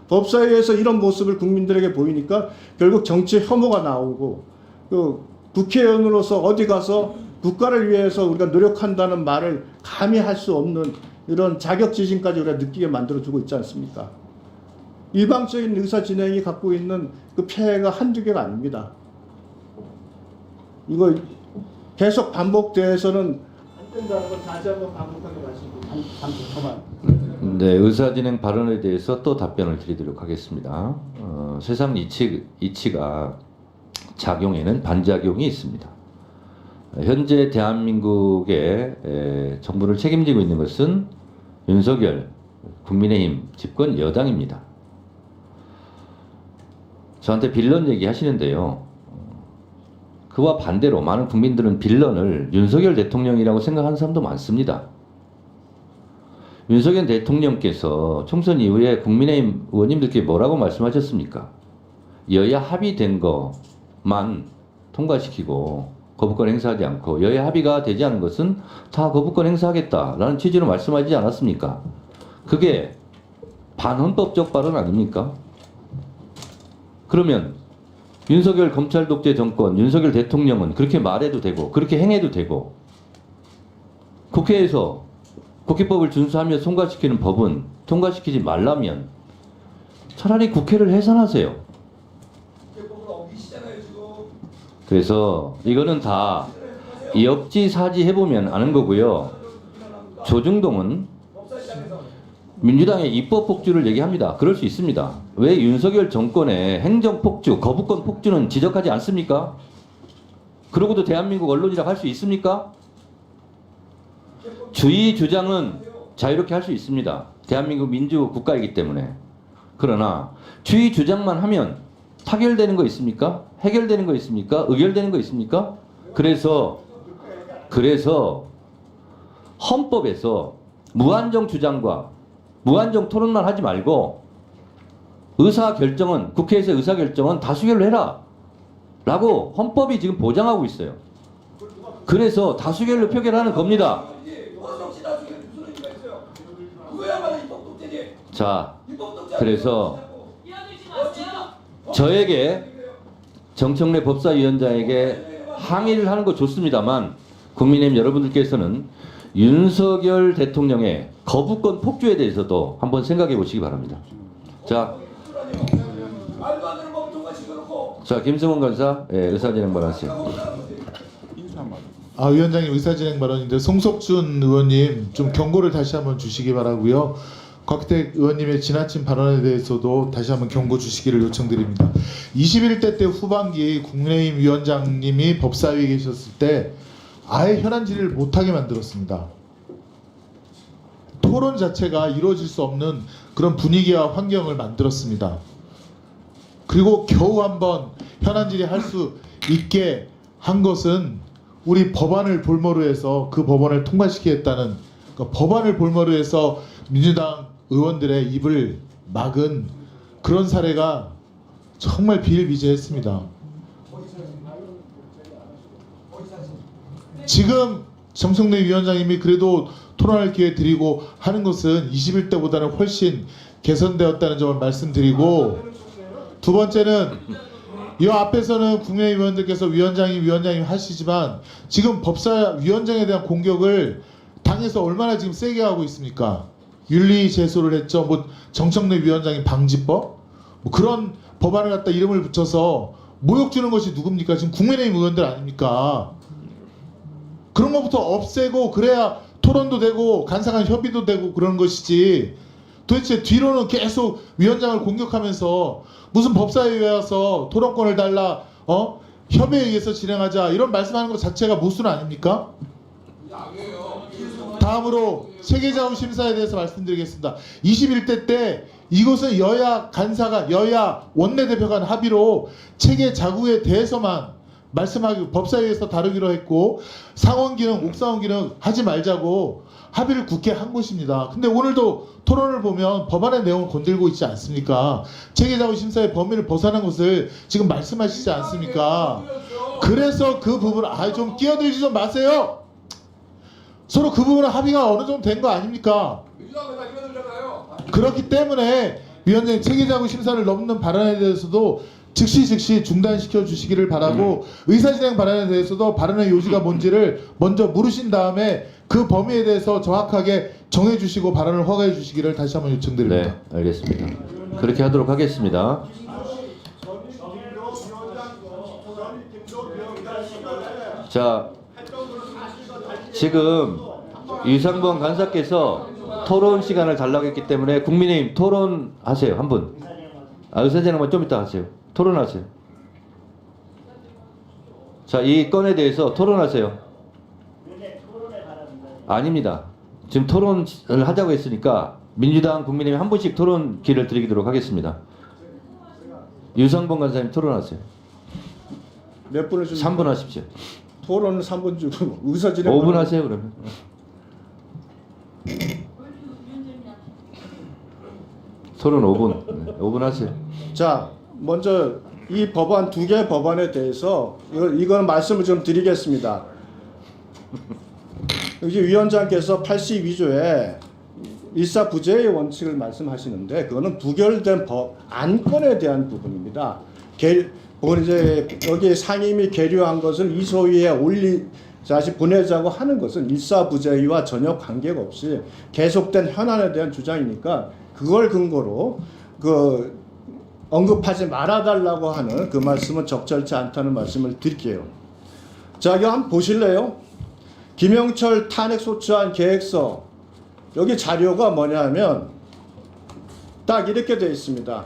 법사위에서 이런 모습을 국민들에게 보이니까 결국 정치 혐오가 나오고 그 국회의원으로서 어디 가서 국가를 위해서 우리가 노력한다는 말을 감히 할 수 없는 이런 자격지심까지 우리가 느끼게 만들어주고 있지 않습니까? 일방적인 의사 진행이 갖고 있는 그 폐해가 한두 개가 아닙니다. 이거 계속 반복돼서는 안 된다는 걸 다시 한번 반복하게 말씀드립니다. 네, 의사진행 발언에 대해서 또 답변을 드리도록 하겠습니다. 세상 이치가 작용에는 반작용이 있습니다. 현재 대한민국의 정부를 책임지고 있는 것은 윤석열 국민의힘 집권 여당입니다. 저한테 빌런 얘기 하시는데요. 그와 반대로 많은 국민들은 빌런을 윤석열 대통령이라고 생각하는 사람도 많습니다. 윤석열 대통령께서 총선 이후에 국민의힘 의원님들께 뭐라고 말씀하셨습니까? 여야 합의된 거 법만 통과시키고 거부권 행사하지 않고 여야 합의가 되지 않은 것은 다 거부권 행사하겠다라는 취지로 말씀하지 않았습니까? 그게 반헌법적 발언 아닙니까? 그러면 윤석열 검찰 독재 정권, 윤석열 대통령은 그렇게 말해도 되고 그렇게 행해도 되고 국회에서 국회법을 준수하며 통과시키는 법은 통과시키지 말라면 차라리 국회를 해산하세요. 그래서 이거는 다 역지사지 해보면 아는 거고요. 조중동은 민주당의 입법 폭주를 얘기합니다. 그럴 수 있습니다. 왜 윤석열 정권의 행정 폭주, 거부권 폭주는 지적하지 않습니까? 그러고도 대한민국 언론이라고 할 수 있습니까? 주의 주장은 자유롭게 할 수 있습니다. 대한민국 민주국가이기 때문에. 그러나 주의 주장만 하면 타결되는 거 있습니까? 해결되는 거 있습니까? 의결되는 거 있습니까? 그래서 헌법에서 무한정 주장과 무한정 토론만 하지 말고 의사결정은 국회에서 의사결정은 다수결로 해라 라고 헌법이 지금 보장하고 있어요. 그래서 다수결로 표결하는 겁니다. 자, 그래서 저에게 정청래 법사위원장에게 항의를 하는 거 좋습니다만 국민의힘 여러분들께서는 윤석열 대통령의 거부권 폭주에 대해서도 한번 생각해 보시기 바랍니다. 자, 김승원 간사, 의사진행 발언하세요. 위원장님 의사진행 발언인데 송석준 의원님 좀 경고를 다시 한번 주시기 바라고요. 곽택 의원님의 지나친 발언에 대해서도 다시 한번 경고 주시기를 요청드립니다. 21대 때 후반기 국민의힘 위원장님이 법사위에 계셨을 때 아예 현안 질의를 못하게 만들었습니다. 토론 자체가 이루어질 수 없는 그런 분위기와 환경을 만들었습니다. 그리고 겨우 한번 현안 질의할 수 있게 한 것은 우리 법안을 볼모로 해서 그 법안을 통과시키겠다는 법안을 볼모로 해서 민주당 의원들의 입을 막은 그런 사례가 정말 비일비재했습니다. 지금 정청래 위원장님이 그래도 토론할 기회 드리고 하는 것은 21대보다는 훨씬 개선되었다는 점을 말씀드리고, 두 번째는 이 앞에서는 국민의힘 의원들께서 위원장님 하시지만 지금 법사위원장에 대한 공격을 당에서 얼마나 지금 세게 하고 있습니까? 윤리 제소를 했죠. 뭐 정청래 위원장님 방지법, 뭐 그런 법안을 갖다 이름을 붙여서 모욕 주는 것이 누굽니까? 지금 국민의힘 의원들 아닙니까? 그런 것부터 없애고 그래야 토론도 되고 간사간 협의도 되고 그런 것이지. 도대체 뒤로는 계속 위원장을 공격하면서 무슨 법사위에 와서 토론권을 달라, 협의에 의해서 진행하자 이런 말씀하는 것 자체가 모순 아닙니까? 다음으로 체계자원 심사에 대해서 말씀드리겠습니다. 21대 때 이것은 여야 간사가, 여야 원내대표 간 합의로 체계 자구에 대해서만 말씀하기, 법사위에서 다루기로 했고 상원기능, 옥상원기능 하지 말자고 합의를 국회에 한 것입니다. 근데 오늘도 토론을 보면 법안의 내용을 건들고 있지 않습니까? 체계자원 심사의 범위를 벗어난 것을 지금 말씀하시지 않습니까? 그래서 그 부분, 좀 끼어들지 좀 마세요. 서로 그 부분은 합의가 어느 정도 된 거 아닙니까? 그렇기 때문에 위원장님 체계자구 심사를 넘는 발언에 대해서도 즉시 중단시켜 주시기를 바라고, 의사진행 발언에 대해서도 발언의 요지가 뭔지를 먼저 물으신 다음에 그 범위에 대해서 정확하게 정해 주시고 발언을 허가해 주시기를 다시 한번 요청드립니다. 네, 알겠습니다. 그렇게 하도록 하겠습니다. 자, 지금 유상범 간사께서 토론 시간을 달라고 했기 때문에 국민의힘 토론하세요. 한 분. 의사진행만 좀 이따 하세요. 토론하세요. 자, 이 건에 대해서 토론하세요. 아닙니다. 지금 토론을 하자고 했으니까 민주당, 국민의힘 한 분씩 토론 기회를 드리도록 하겠습니다. 유상범 간사님 토론하세요. 몇 분을 주는 3분 하십시오. 토론은 3분 주고 의사진행 5분 하세요 그러면. 토론 5분. 네, 5분 하세요. 자, 먼저 이 법안 두 개 법안에 대해서 이건 말씀을 좀 드리겠습니다. 여기 위원장께서 82조에 일사부재의 원칙을 말씀하시는데 그거는 부결된 법 안건에 대한 부분입니다. 이제 여기 상임위 계류한 것을 이소위에 다시 보내자고 하는 것은 일사부재와 전혀 관계가 없이 계속된 현안에 대한 주장이니까 그걸 근거로 언급하지 말아달라고 하는 그 말씀은 적절치 않다는 말씀을 드릴게요. 자, 이거 한번 보실래요? 김영철 탄핵 소추안 계획서 여기 자료가 뭐냐면 딱 이렇게 되어 있습니다.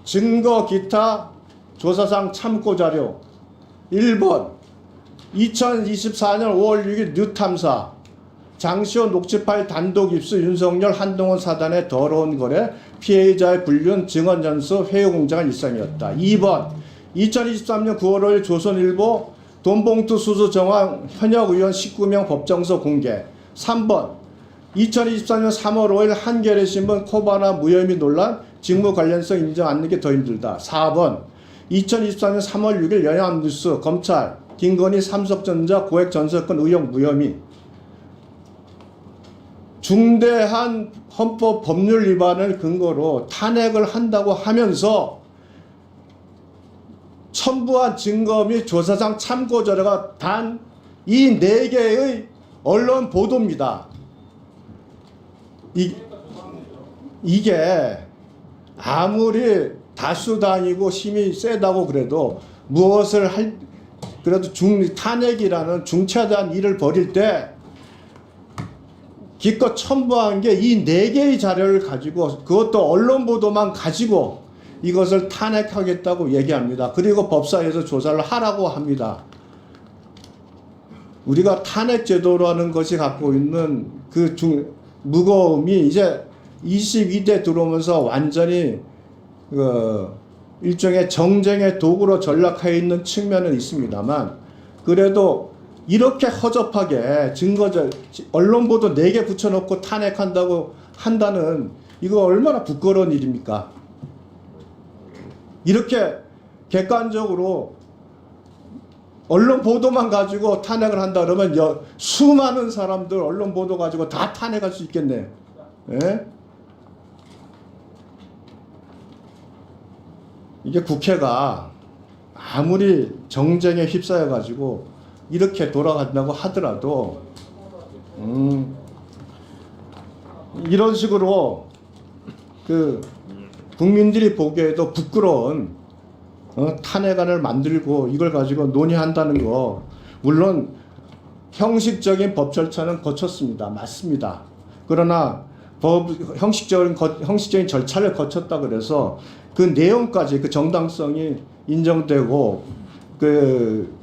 증거 기타 조사상 참고 자료 1번 2024년 5월 6일 뉴탐사 장시호 녹취 파일 단독 입수 윤석열 한동훈 사단의 더러운 거래 피해자의 불륜 증언 연수 회유 공작은 일상이었다. 2번 2023년 9월 5일 조선일보 돈봉투 수수 정황 현역 의원 19명 법정서 공개. 3번 2024년 3월 5일 한겨레신문 코바나 무혐의 논란 직무 관련성 인정 않는 게 더 힘들다. 4번 2024년 3월 6일 연합뉴스 검찰 김건희 삼성전자 고액 전세권 의혹 무혐의. 중대한 헌법 법률 위반을 근거로 탄핵을 한다고 하면서 첨부한 증거 및 조사상 참고 자료가 단 이 4개의 언론 보도입니다. 이게 아무리 다수당이고 힘이 세다고 그래도 무엇을 그래도 탄핵이라는 중차대한 일을 벌일 때 기껏 첨부한 게 이 4개의 자료를 가지고 그것도 언론 보도만 가지고 이것을 탄핵하겠다고 얘기합니다. 그리고 법사위에서 조사를 하라고 합니다. 우리가 탄핵 제도라는 것이 갖고 있는 그 무거움이 이제 22대 들어오면서 완전히 일종의 정쟁의 도구로 전락해 있는 측면은 있습니다만 그래도 이렇게 허접하게 언론 보도 4개 붙여놓고 탄핵한다고 한다는 이거 얼마나 부끄러운 일입니까? 이렇게 객관적으로 언론 보도만 가지고 탄핵을 한다 그러면 수많은 사람들 언론 보도 가지고 다 탄핵할 수 있겠네요. 예? 이게 국회가 아무리 정쟁에 휩싸여 가지고 이렇게 돌아간다고 하더라도 이런 식으로 국민들이 보기에도 부끄러운 탄핵안을 만들고 이걸 가지고 논의한다는 거 물론 형식적인 법 절차는 거쳤습니다. 맞습니다. 그러나 형식적인 절차를 거쳤다 그래서 그 내용까지 그 정당성이 인정되고 그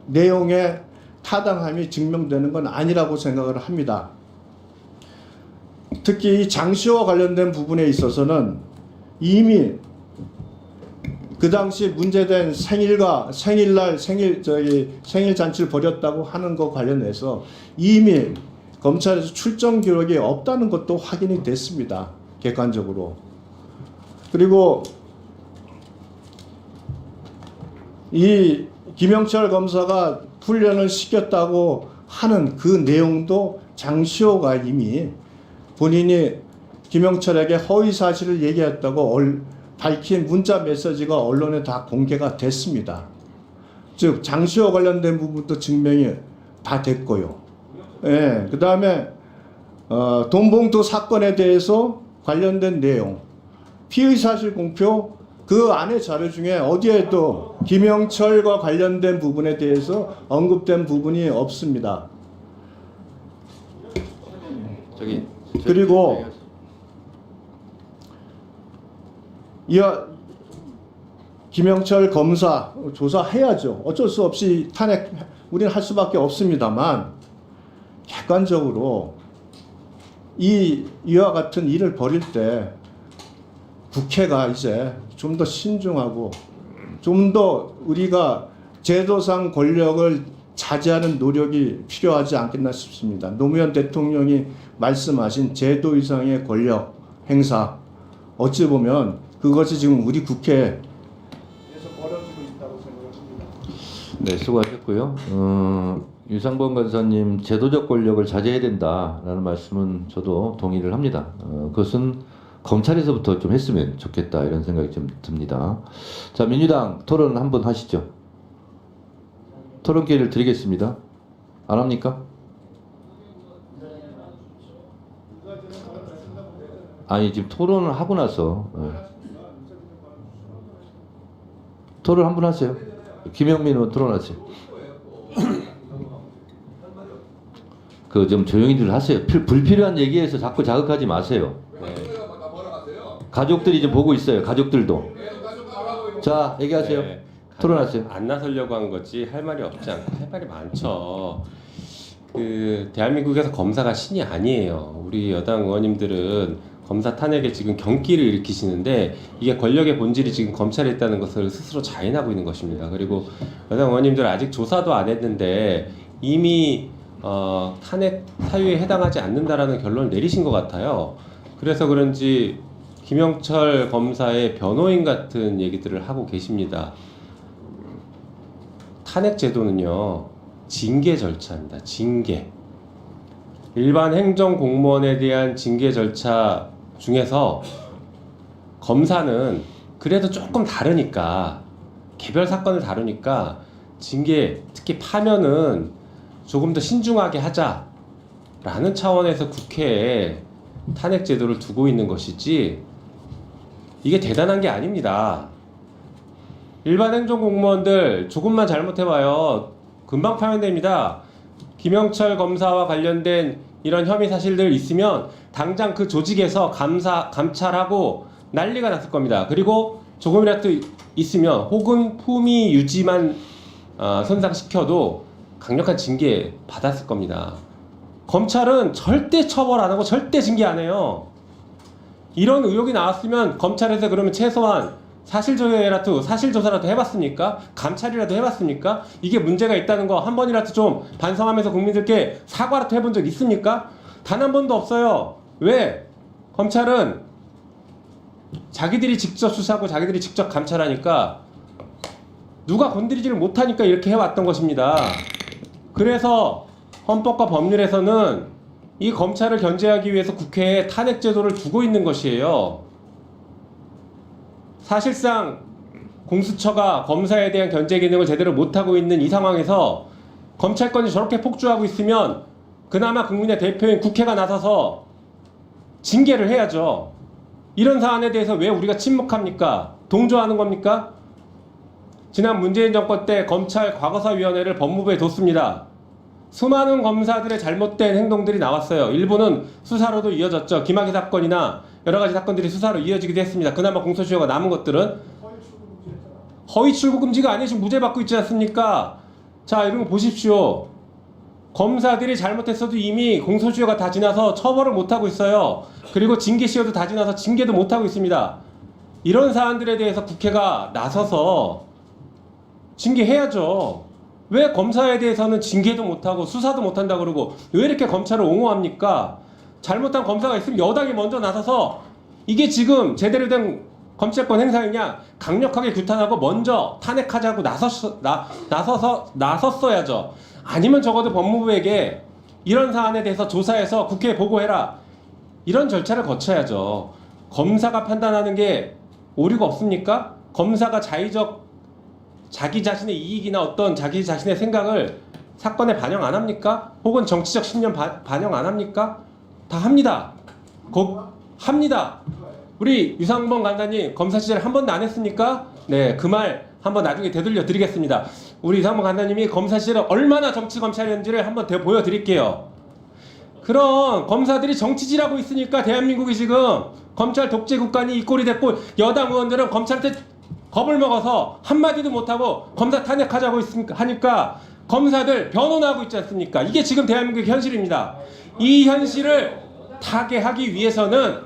내용의 타당함이 증명되는 건 아니라고 생각을 합니다. 특히 이 장시호와 관련된 부분에 있어서는 이미 그 당시 문제된 생일 잔치를 벌였다고 하는 것 관련해서 이미 검찰에서 출정 기록이 없다는 것도 확인이 됐습니다. 객관적으로. 그리고 이 김영철 검사가 훈련을 시켰다고 하는 그 내용도 장시호가 이미 본인이 김영철에게 허위 사실을 얘기했다고 밝힌 문자 메시지가 언론에 다 공개가 됐습니다. 즉 장시호 관련된 부분도 증명이 다 됐고요. 예, 그 다음에 돈봉투 사건에 대해서 관련된 내용, 피의 사실 공표 그 안에 자료 중에 어디에도 김영철과 관련된 부분에 대해서 언급된 부분이 없습니다. 그리고 김영철 검사 조사해야죠. 어쩔 수 없이 탄핵 우리는 할 수밖에 없습니다만 객관적으로 이와 같은 일을 벌일 때 국회가 이제 좀 더 신중하고 좀 더 우리가 제도상 권력을 자제하는 노력이 필요하지 않겠나 싶습니다. 노무현 대통령이 말씀하신 제도 이상의 권력 행사 어찌 보면 그것이 지금 우리 국회에서 네, 수고하셨고요. 유상범 간사님 제도적 권력을 자제해야 된다라는 말씀은 저도 동의를 합니다. 그것은 검찰에서부터 좀 했으면 좋겠다 이런 생각이 좀 듭니다. 자, 민주당 토론 한번 하시죠. 토론 기회를 드리겠습니다. 안 합니까? 아니 지금 토론을 하고 나서 토론 한번 하세요. 김영민 의원 토론하세요. 그 좀 조용히들 하세요. 불필요한 얘기에서 자꾸 자극하지 마세요. 가족들이 좀 보고 있어요. 가족들도. 자, 얘기하세요. 네. 토론하세요. 안 나서려고 한 거지 할 말이 없지 않고 할 말이 많죠. 그 대한민국에서 검사가 신이 아니에요. 우리 여당 의원님들은 검사 탄핵에 지금 경기를 일으키시는데 이게 권력의 본질이 지금 검찰에 있다는 것을 스스로 자인하고 있는 것입니다. 그리고 여당 의원님들 아직 조사도 안 했는데 이미 탄핵 사유에 해당하지 않는다라는 결론을 내리신 것 같아요. 그래서 그런지 김영철 검사의 변호인 같은 얘기들을 하고 계십니다. 탄핵 제도는요, 징계 절차입니다. 징계. 일반 행정 공무원에 대한 징계 절차 중에서 검사는 그래도 조금 다르니까, 개별 사건을 다루니까 징계, 특히 파면은 조금 더 신중하게 하자라는 차원에서 국회에 탄핵 제도를 두고 있는 것이지 이게 대단한 게 아닙니다. 일반 행정공무원들 조금만 잘못해봐요. 금방 파면됩니다. 김영철 검사와 관련된 이런 혐의 사실들 있으면 당장 그 조직에서 감찰하고 난리가 났을 겁니다. 그리고 조금이라도 있으면 혹은 품위 유지만 손상시켜도 강력한 징계 받았을 겁니다. 검찰은 절대 처벌 안 하고 절대 징계 안 해요. 이런 의혹이 나왔으면 검찰에서 그러면 최소한 사실조사라도 해봤습니까? 감찰이라도 해봤습니까? 이게 문제가 있다는 거 한 번이라도 좀 반성하면서 국민들께 사과라도 해본 적 있습니까? 단 한 번도 없어요. 왜? 검찰은 자기들이 직접 수사하고 자기들이 직접 감찰하니까 누가 건드리지를 못하니까 이렇게 해왔던 것입니다. 그래서 헌법과 법률에서는 이 검찰을 견제하기 위해서 국회에 탄핵 제도를 두고 있는 것이에요. 사실상 공수처가 검사에 대한 견제 기능을 제대로 못하고 있는 이 상황에서 검찰권이 저렇게 폭주하고 있으면 그나마 국민의 대표인 국회가 나서서 징계를 해야죠. 이런 사안에 대해서 왜 우리가 침묵합니까? 동조하는 겁니까? 지난 문재인 정권 때 검찰 과거사위원회를 법무부에 뒀습니다. 수많은 검사들의 잘못된 행동들이 나왔어요. 일부는 수사로도 이어졌죠. 김학의 사건이나 여러 가지 사건들이 수사로 이어지기도 했습니다. 그나마 공소시효가 남은 것들은 허위 출구 금지가 아니라 지금 무죄 받고 있지 않습니까? 자, 이런 거 보십시오. 검사들이 잘못했어도 이미 공소시효가 다 지나서 처벌을 못하고 있어요. 그리고 징계시효도 다 지나서 징계도 못하고 있습니다. 이런 사안들에 대해서 국회가 나서서 징계해야죠. 왜 검사에 대해서는 징계도 못하고 수사도 못한다 그러고 왜 이렇게 검찰을 옹호합니까? 잘못한 검사가 있으면 여당이 먼저 나서서 이게 지금 제대로 된 검찰권 행사이냐 강력하게 규탄하고 먼저 탄핵하자고 나섰어야죠. 아니면 적어도 법무부에게 이런 사안에 대해서 조사해서 국회에 보고해라. 이런 절차를 거쳐야죠. 검사가 판단하는 게 오류가 없습니까? 검사가 자기 자신의 이익이나 어떤 자기 자신의 생각을 사건에 반영 안 합니까? 혹은 정치적 신념 반영 안 합니까? 다 합니다. 합니다. 우리 유상범 간사님 검사 시절 한 번도 안 했습니까? 네, 그 말 한번 나중에 되돌려 드리겠습니다. 우리 유상범 간사님이 검사 시절에 얼마나 정치 검찰이었는지를 한번 보여드릴게요. 그런 검사들이 정치질하고 있으니까 대한민국이 지금 검찰 독재 국가니 이 꼴이 됐고 여당 의원들은 검찰한테 겁을 먹어서 한마디도 못하고 검사 탄핵하자고 하니까 검사들 변호하고 있지 않습니까? 이게 지금 대한민국의 현실입니다. 이 현실을 타개하기 위해서는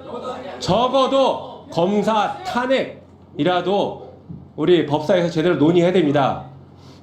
적어도 검사 탄핵이라도 우리 법사에서 제대로 논의해야 됩니다.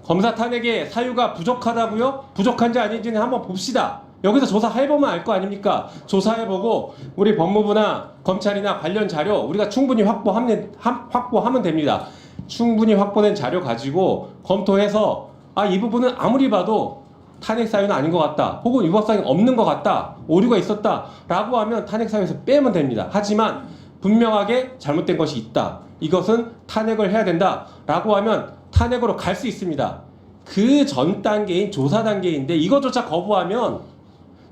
검사 탄핵의 사유가 부족하다고요? 부족한지 아닌지는 한번 봅시다. 여기서 조사해보면 알 거 아닙니까? 조사해보고 우리 법무부나 검찰이나 관련 자료 우리가 충분히 확보하면 됩니다. 충분히 확보된 자료 가지고 검토해서 아, 이 부분은 아무리 봐도 탄핵 사유는 아닌 것 같다, 혹은 위법사항이 없는 것 같다, 오류가 있었다라고 하면 탄핵 사유에서 빼면 됩니다. 하지만 분명하게 잘못된 것이 있다, 이것은 탄핵을 해야 된다라고 하면 탄핵으로 갈 수 있습니다. 그 전 단계인 조사 단계인데 이것조차 거부하면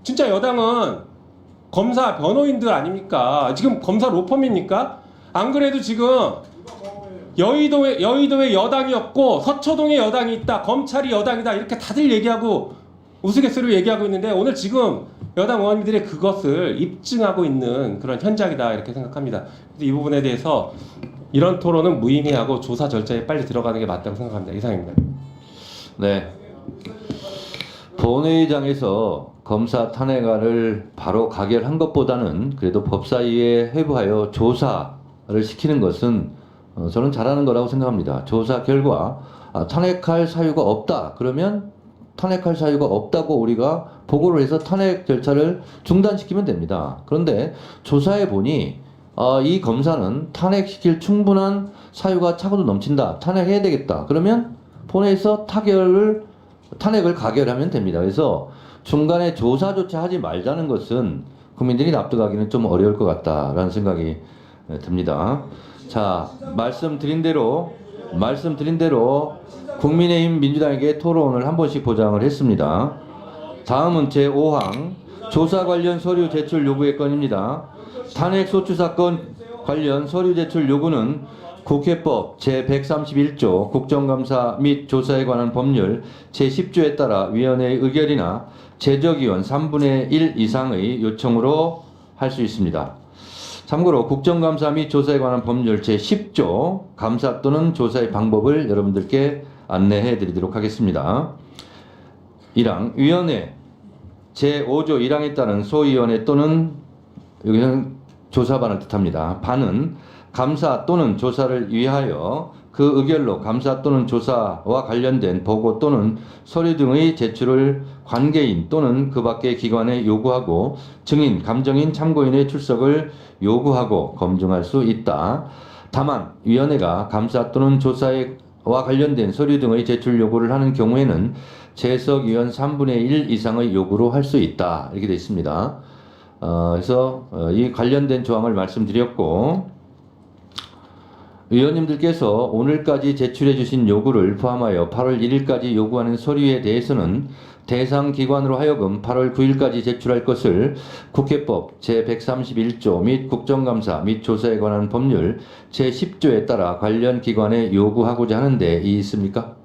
진짜 여당은 검사 변호인들 아닙니까? 지금 검사 로펌입니까? 안 그래도 지금 여의도에 여당이 없고 서초동에 여당이 있다, 검찰이 여당이다, 이렇게 다들 얘기하고 우스갯소리로 얘기하고 있는데, 오늘 지금 여당 의원님들이 그것을 입증하고 있는 그런 현장이다, 이렇게 생각합니다. 그래서 이 부분에 대해서 이런 토론은 무의미하고 조사 절차에 빨리 들어가는 게 맞다고 생각합니다. 이상입니다. 네. 본회의장에서 검사 탄핵안을 바로 가결한 것보다는 그래도 법사위에 회부하여 조사를 시키는 것은 저는 잘하는 거라고 생각합니다. 조사 결과 탄핵할 사유가 없다, 그러면 탄핵할 사유가 없다고 우리가 보고를 해서 탄핵 절차를 중단시키면 됩니다. 그런데 조사해 보니 이 검사는 탄핵시킬 충분한 사유가 차고도 넘친다, 탄핵해야 되겠다, 그러면 본회의에서 탄핵을 가결하면 됩니다. 그래서 중간에 조사조차 하지 말자는 것은 국민들이 납득하기는 좀 어려울 것 같다라는 생각이 듭니다. 자, 말씀드린 대로 국민의힘 민주당에게 토론을 한 번씩 보장을 했습니다. 다음은 제5항 조사 관련 서류 제출 요구의 건입니다. 탄핵 소추 사건 관련 서류 제출 요구는 국회법 제131조 국정감사 및 조사에 관한 법률 제10조에 따라 위원회의 의결이나 제적위원 3분의 1 이상의 요청으로 할 수 있습니다. 참고로 국정감사 및 조사에 관한 법률 제10조 감사 또는 조사의 방법을 여러분들께 안내해 드리도록 하겠습니다. 1항 위원회 제5조 1항에 따른 소위원회 또는 여기서는 조사반을 뜻합니다. 반은 감사 또는 조사를 위하여 그 의결로 감사 또는 조사와 관련된 보고 또는 서류 등의 제출을 관계인 또는 그 밖의 기관에 요구하고 증인, 감정인, 참고인의 출석을 요구하고 검증할 수 있다. 다만 위원회가 감사 또는 조사와 관련된 서류 등의 제출 요구를 하는 경우에는 재석위원 3분의 1 이상의 요구로 할 수 있다, 이렇게 되어 있습니다. 그래서 이 관련된 조항을 말씀드렸고, 의원님들께서 오늘까지 제출해 주신 요구를 포함하여 8월 1일까지 요구하는 서류에 대해서는 대상 기관으로 하여금 8월 9일까지 제출할 것을 국회법 제131조 및 국정감사 및 조사에 관한 법률 제10조에 따라 관련 기관에 요구하고자 하는데 이 있습니까?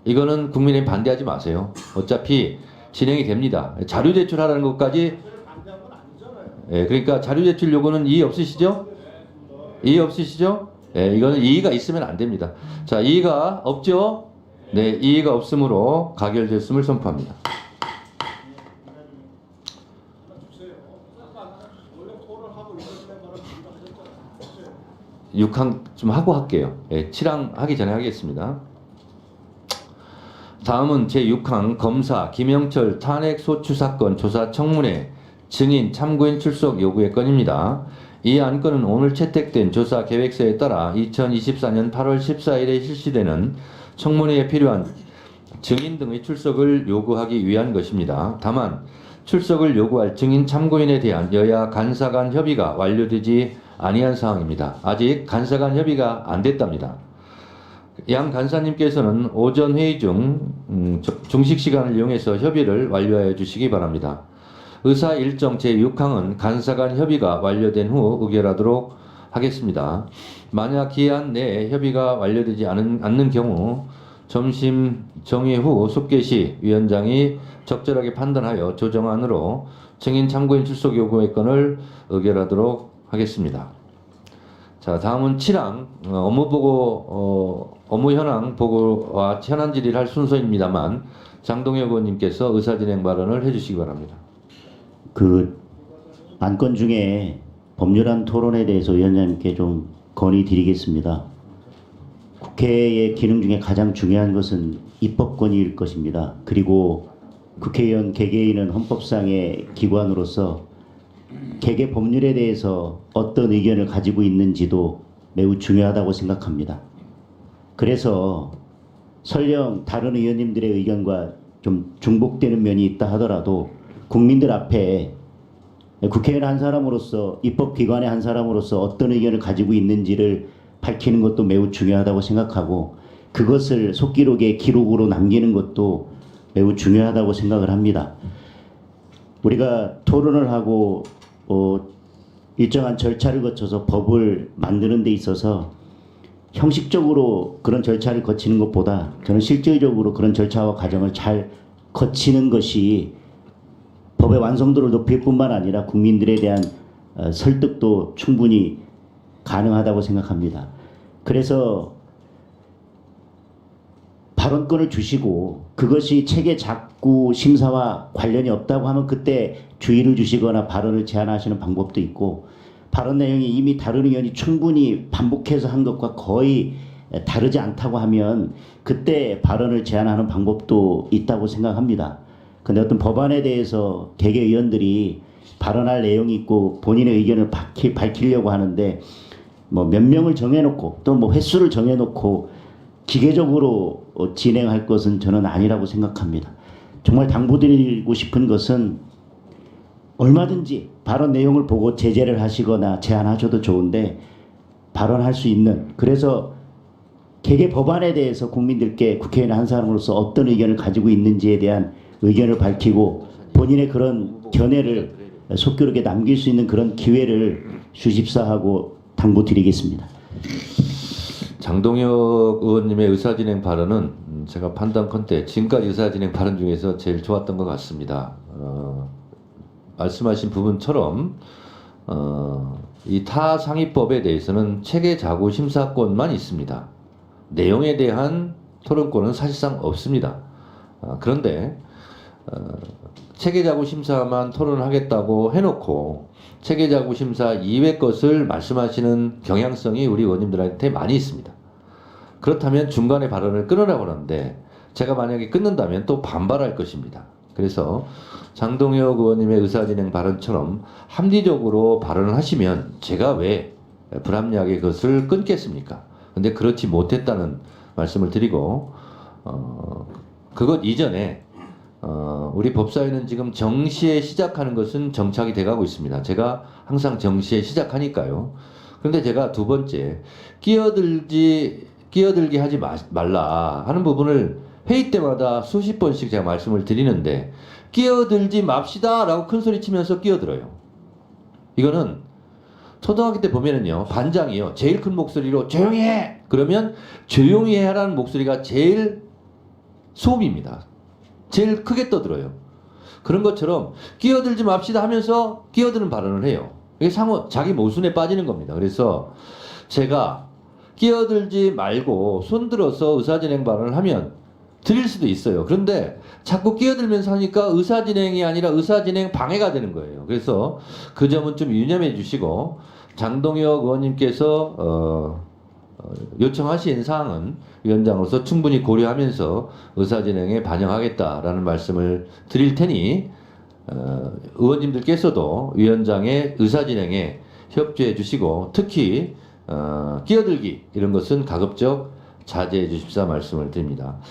이거는 국민의힘 반대하지 마세요. 어차피 진행이 됩니다. 자료 제출하라는 것까지, 그러니까 자료 제출 요구는 이의 없으시죠? 이의 없으시죠? 이거는 이의가 있으면 안 됩니다. 자, 이의가 없죠? 네, 이의가 없으므로 가결됐음을 선포합니다. 6항 좀 하고 할게요. 7항 하기 전에 하겠습니다. 다음은 제6항 검사 김영철 탄핵 소추 사건 조사 청문회 증인 참고인 출석 요구의 건입니다. 이 안건은 오늘 채택된 조사 계획서에 따라 2024년 8월 14일에 실시되는 청문회에 필요한 증인 등의 출석을 요구하기 위한 것입니다. 다만 출석을 요구할 증인 참고인에 대한 여야 간사 간 협의가 완료되지 아니한 사항입니다. 아직 간사 간 협의가 안 됐답니다. 양 간사님께서는 오전 회의 중 중식 시간을 이용해서 협의를 완료하여 주시기 바랍니다. 의사 일정 제6항은 간사 간 협의가 완료된 후 의결하도록 하겠습니다. 만약 기한 내에 협의가 완료되지 않는 경우 점심 정회 후 속개 시 위원장이 적절하게 판단하여 조정안으로 증인 참고인 출석 요구의 건을 의결하도록 하겠습니다. 자, 다음은 7항 업무 현황 보고와 현안 질의를 할 순서입니다만 장동혁 의원님께서 의사진행 발언을 해주시기 바랍니다. 그 안건 중에 법률안 토론에 대해서 위원장님께 좀 건의드리겠습니다. 국회의 기능 중에 가장 중요한 것은 입법권일 것입니다. 그리고 국회의원 개개인은 헌법상의 기관으로서 개개 법률에 대해서 어떤 의견을 가지고 있는지도 매우 중요하다고 생각합니다. 그래서 설령 다른 의원님들의 의견과 좀 중복되는 면이 있다 하더라도 국민들 앞에 국회의원 한 사람으로서 입법기관의 한 사람으로서 어떤 의견을 가지고 있는지를 밝히는 것도 매우 중요하다고 생각하고 그것을 속기록에 기록으로 남기는 것도 매우 중요하다고 생각을 합니다. 우리가 토론을 하고 일정한 절차를 거쳐서 법을 만드는 데 있어서 형식적으로 그런 절차를 거치는 것보다 저는 실질적으로 그런 절차와 과정을 잘 거치는 것이 법의 완성도를 높일 뿐만 아니라 국민들에 대한 설득도 충분히 가능하다고 생각합니다. 그래서 발언권을 주시고 그것이 체계 작구 심사와 관련이 없다고 하면 그때 주의를 주시거나 발언을 제한하시는 방법도 있고 발언 내용이 이미 다른 의원이 충분히 반복해서 한 것과 거의 다르지 않다고 하면 그때 발언을 제한하는 방법도 있다고 생각합니다. 근데 어떤 법안에 대해서 개개 의원들이 발언할 내용이 있고 본인의 의견을 밝히려고 하는데 뭐 몇 명을 정해놓고 또 뭐 횟수를 정해놓고 기계적으로 진행할 것은 저는 아니라고 생각합니다. 정말 당부드리고 싶은 것은 얼마든지 발언 내용을 보고 제재를 하시거나 제안하셔도 좋은데 발언할 수 있는 그래서 개개 법안에 대해서 국민들께 국회의원 한 사람으로서 어떤 의견을 가지고 있는지에 대한 의견을 밝히고 본인의 그런 견해를 속기록에 남길 수 있는 그런 기회를 주십사 하고 당부드리겠습니다. 장동혁 의원님의 의사진행 발언은 제가 판단컨대 지금까지 의사진행 발언 중에서 제일 좋았던 것 같습니다. 말씀하신 부분처럼 이 타상위법에 대해서는 체계자구 심사권만 있습니다. 내용에 대한 토론권은 사실상 없습니다. 그런데 체계자구 심사만 토론을 하겠다고 해놓고 체계자구 심사 이외 것을 말씀하시는 경향성이 우리 의원님들한테 많이 있습니다. 그렇다면 중간에 발언을 끊으라고 하는데 제가 만약에 끊는다면 또 반발할 것입니다. 그래서 장동혁 의원님의 의사진행 발언처럼 합리적으로 발언을 하시면 제가 왜 불합리하게 그것을 끊겠습니까? 근데 그렇지 못했다는 말씀을 드리고 그것 이전에 우리 법사위는 지금 정시에 시작하는 것은 정착이 돼가고 있습니다. 제가 항상 정시에 시작하니까요. 그런데 제가 두 번째 끼어들게 하지 말라 하는 부분을 회의 때마다 수십 번씩 제가 말씀을 드리는데 끼어들지 맙시다 라고 큰 소리 치면서 끼어들어요. 이거는 초등학교 때 보면은요 반장이요 제일 큰 목소리로 조용히 해 그러면 조용히 해라는 목소리가 제일 소음입니다. 제일 크게 떠들어요. 그런 것처럼 끼어들지 맙시다 하면서 끼어드는 발언을 해요. 이게 자기 모순에 빠지는 겁니다. 그래서 제가 끼어들지 말고 손들어서 의사진행 발언을 하면 드릴 수도 있어요. 그런데 자꾸 끼어들면서 하니까 의사진행이 아니라 의사진행 방해가 되는 거예요. 그래서 그 점은 좀 유념해 주시고 장동혁 의원님께서 요청하신 사항은 위원장으로서 충분히 고려하면서 의사진행에 반영하겠다라는 말씀을 드릴 테니 의원님들께서도 위원장의 의사진행에 협조해 주시고 특히 끼어들기 이런 것은 가급적 자제해 주십사 말씀을 드립니다.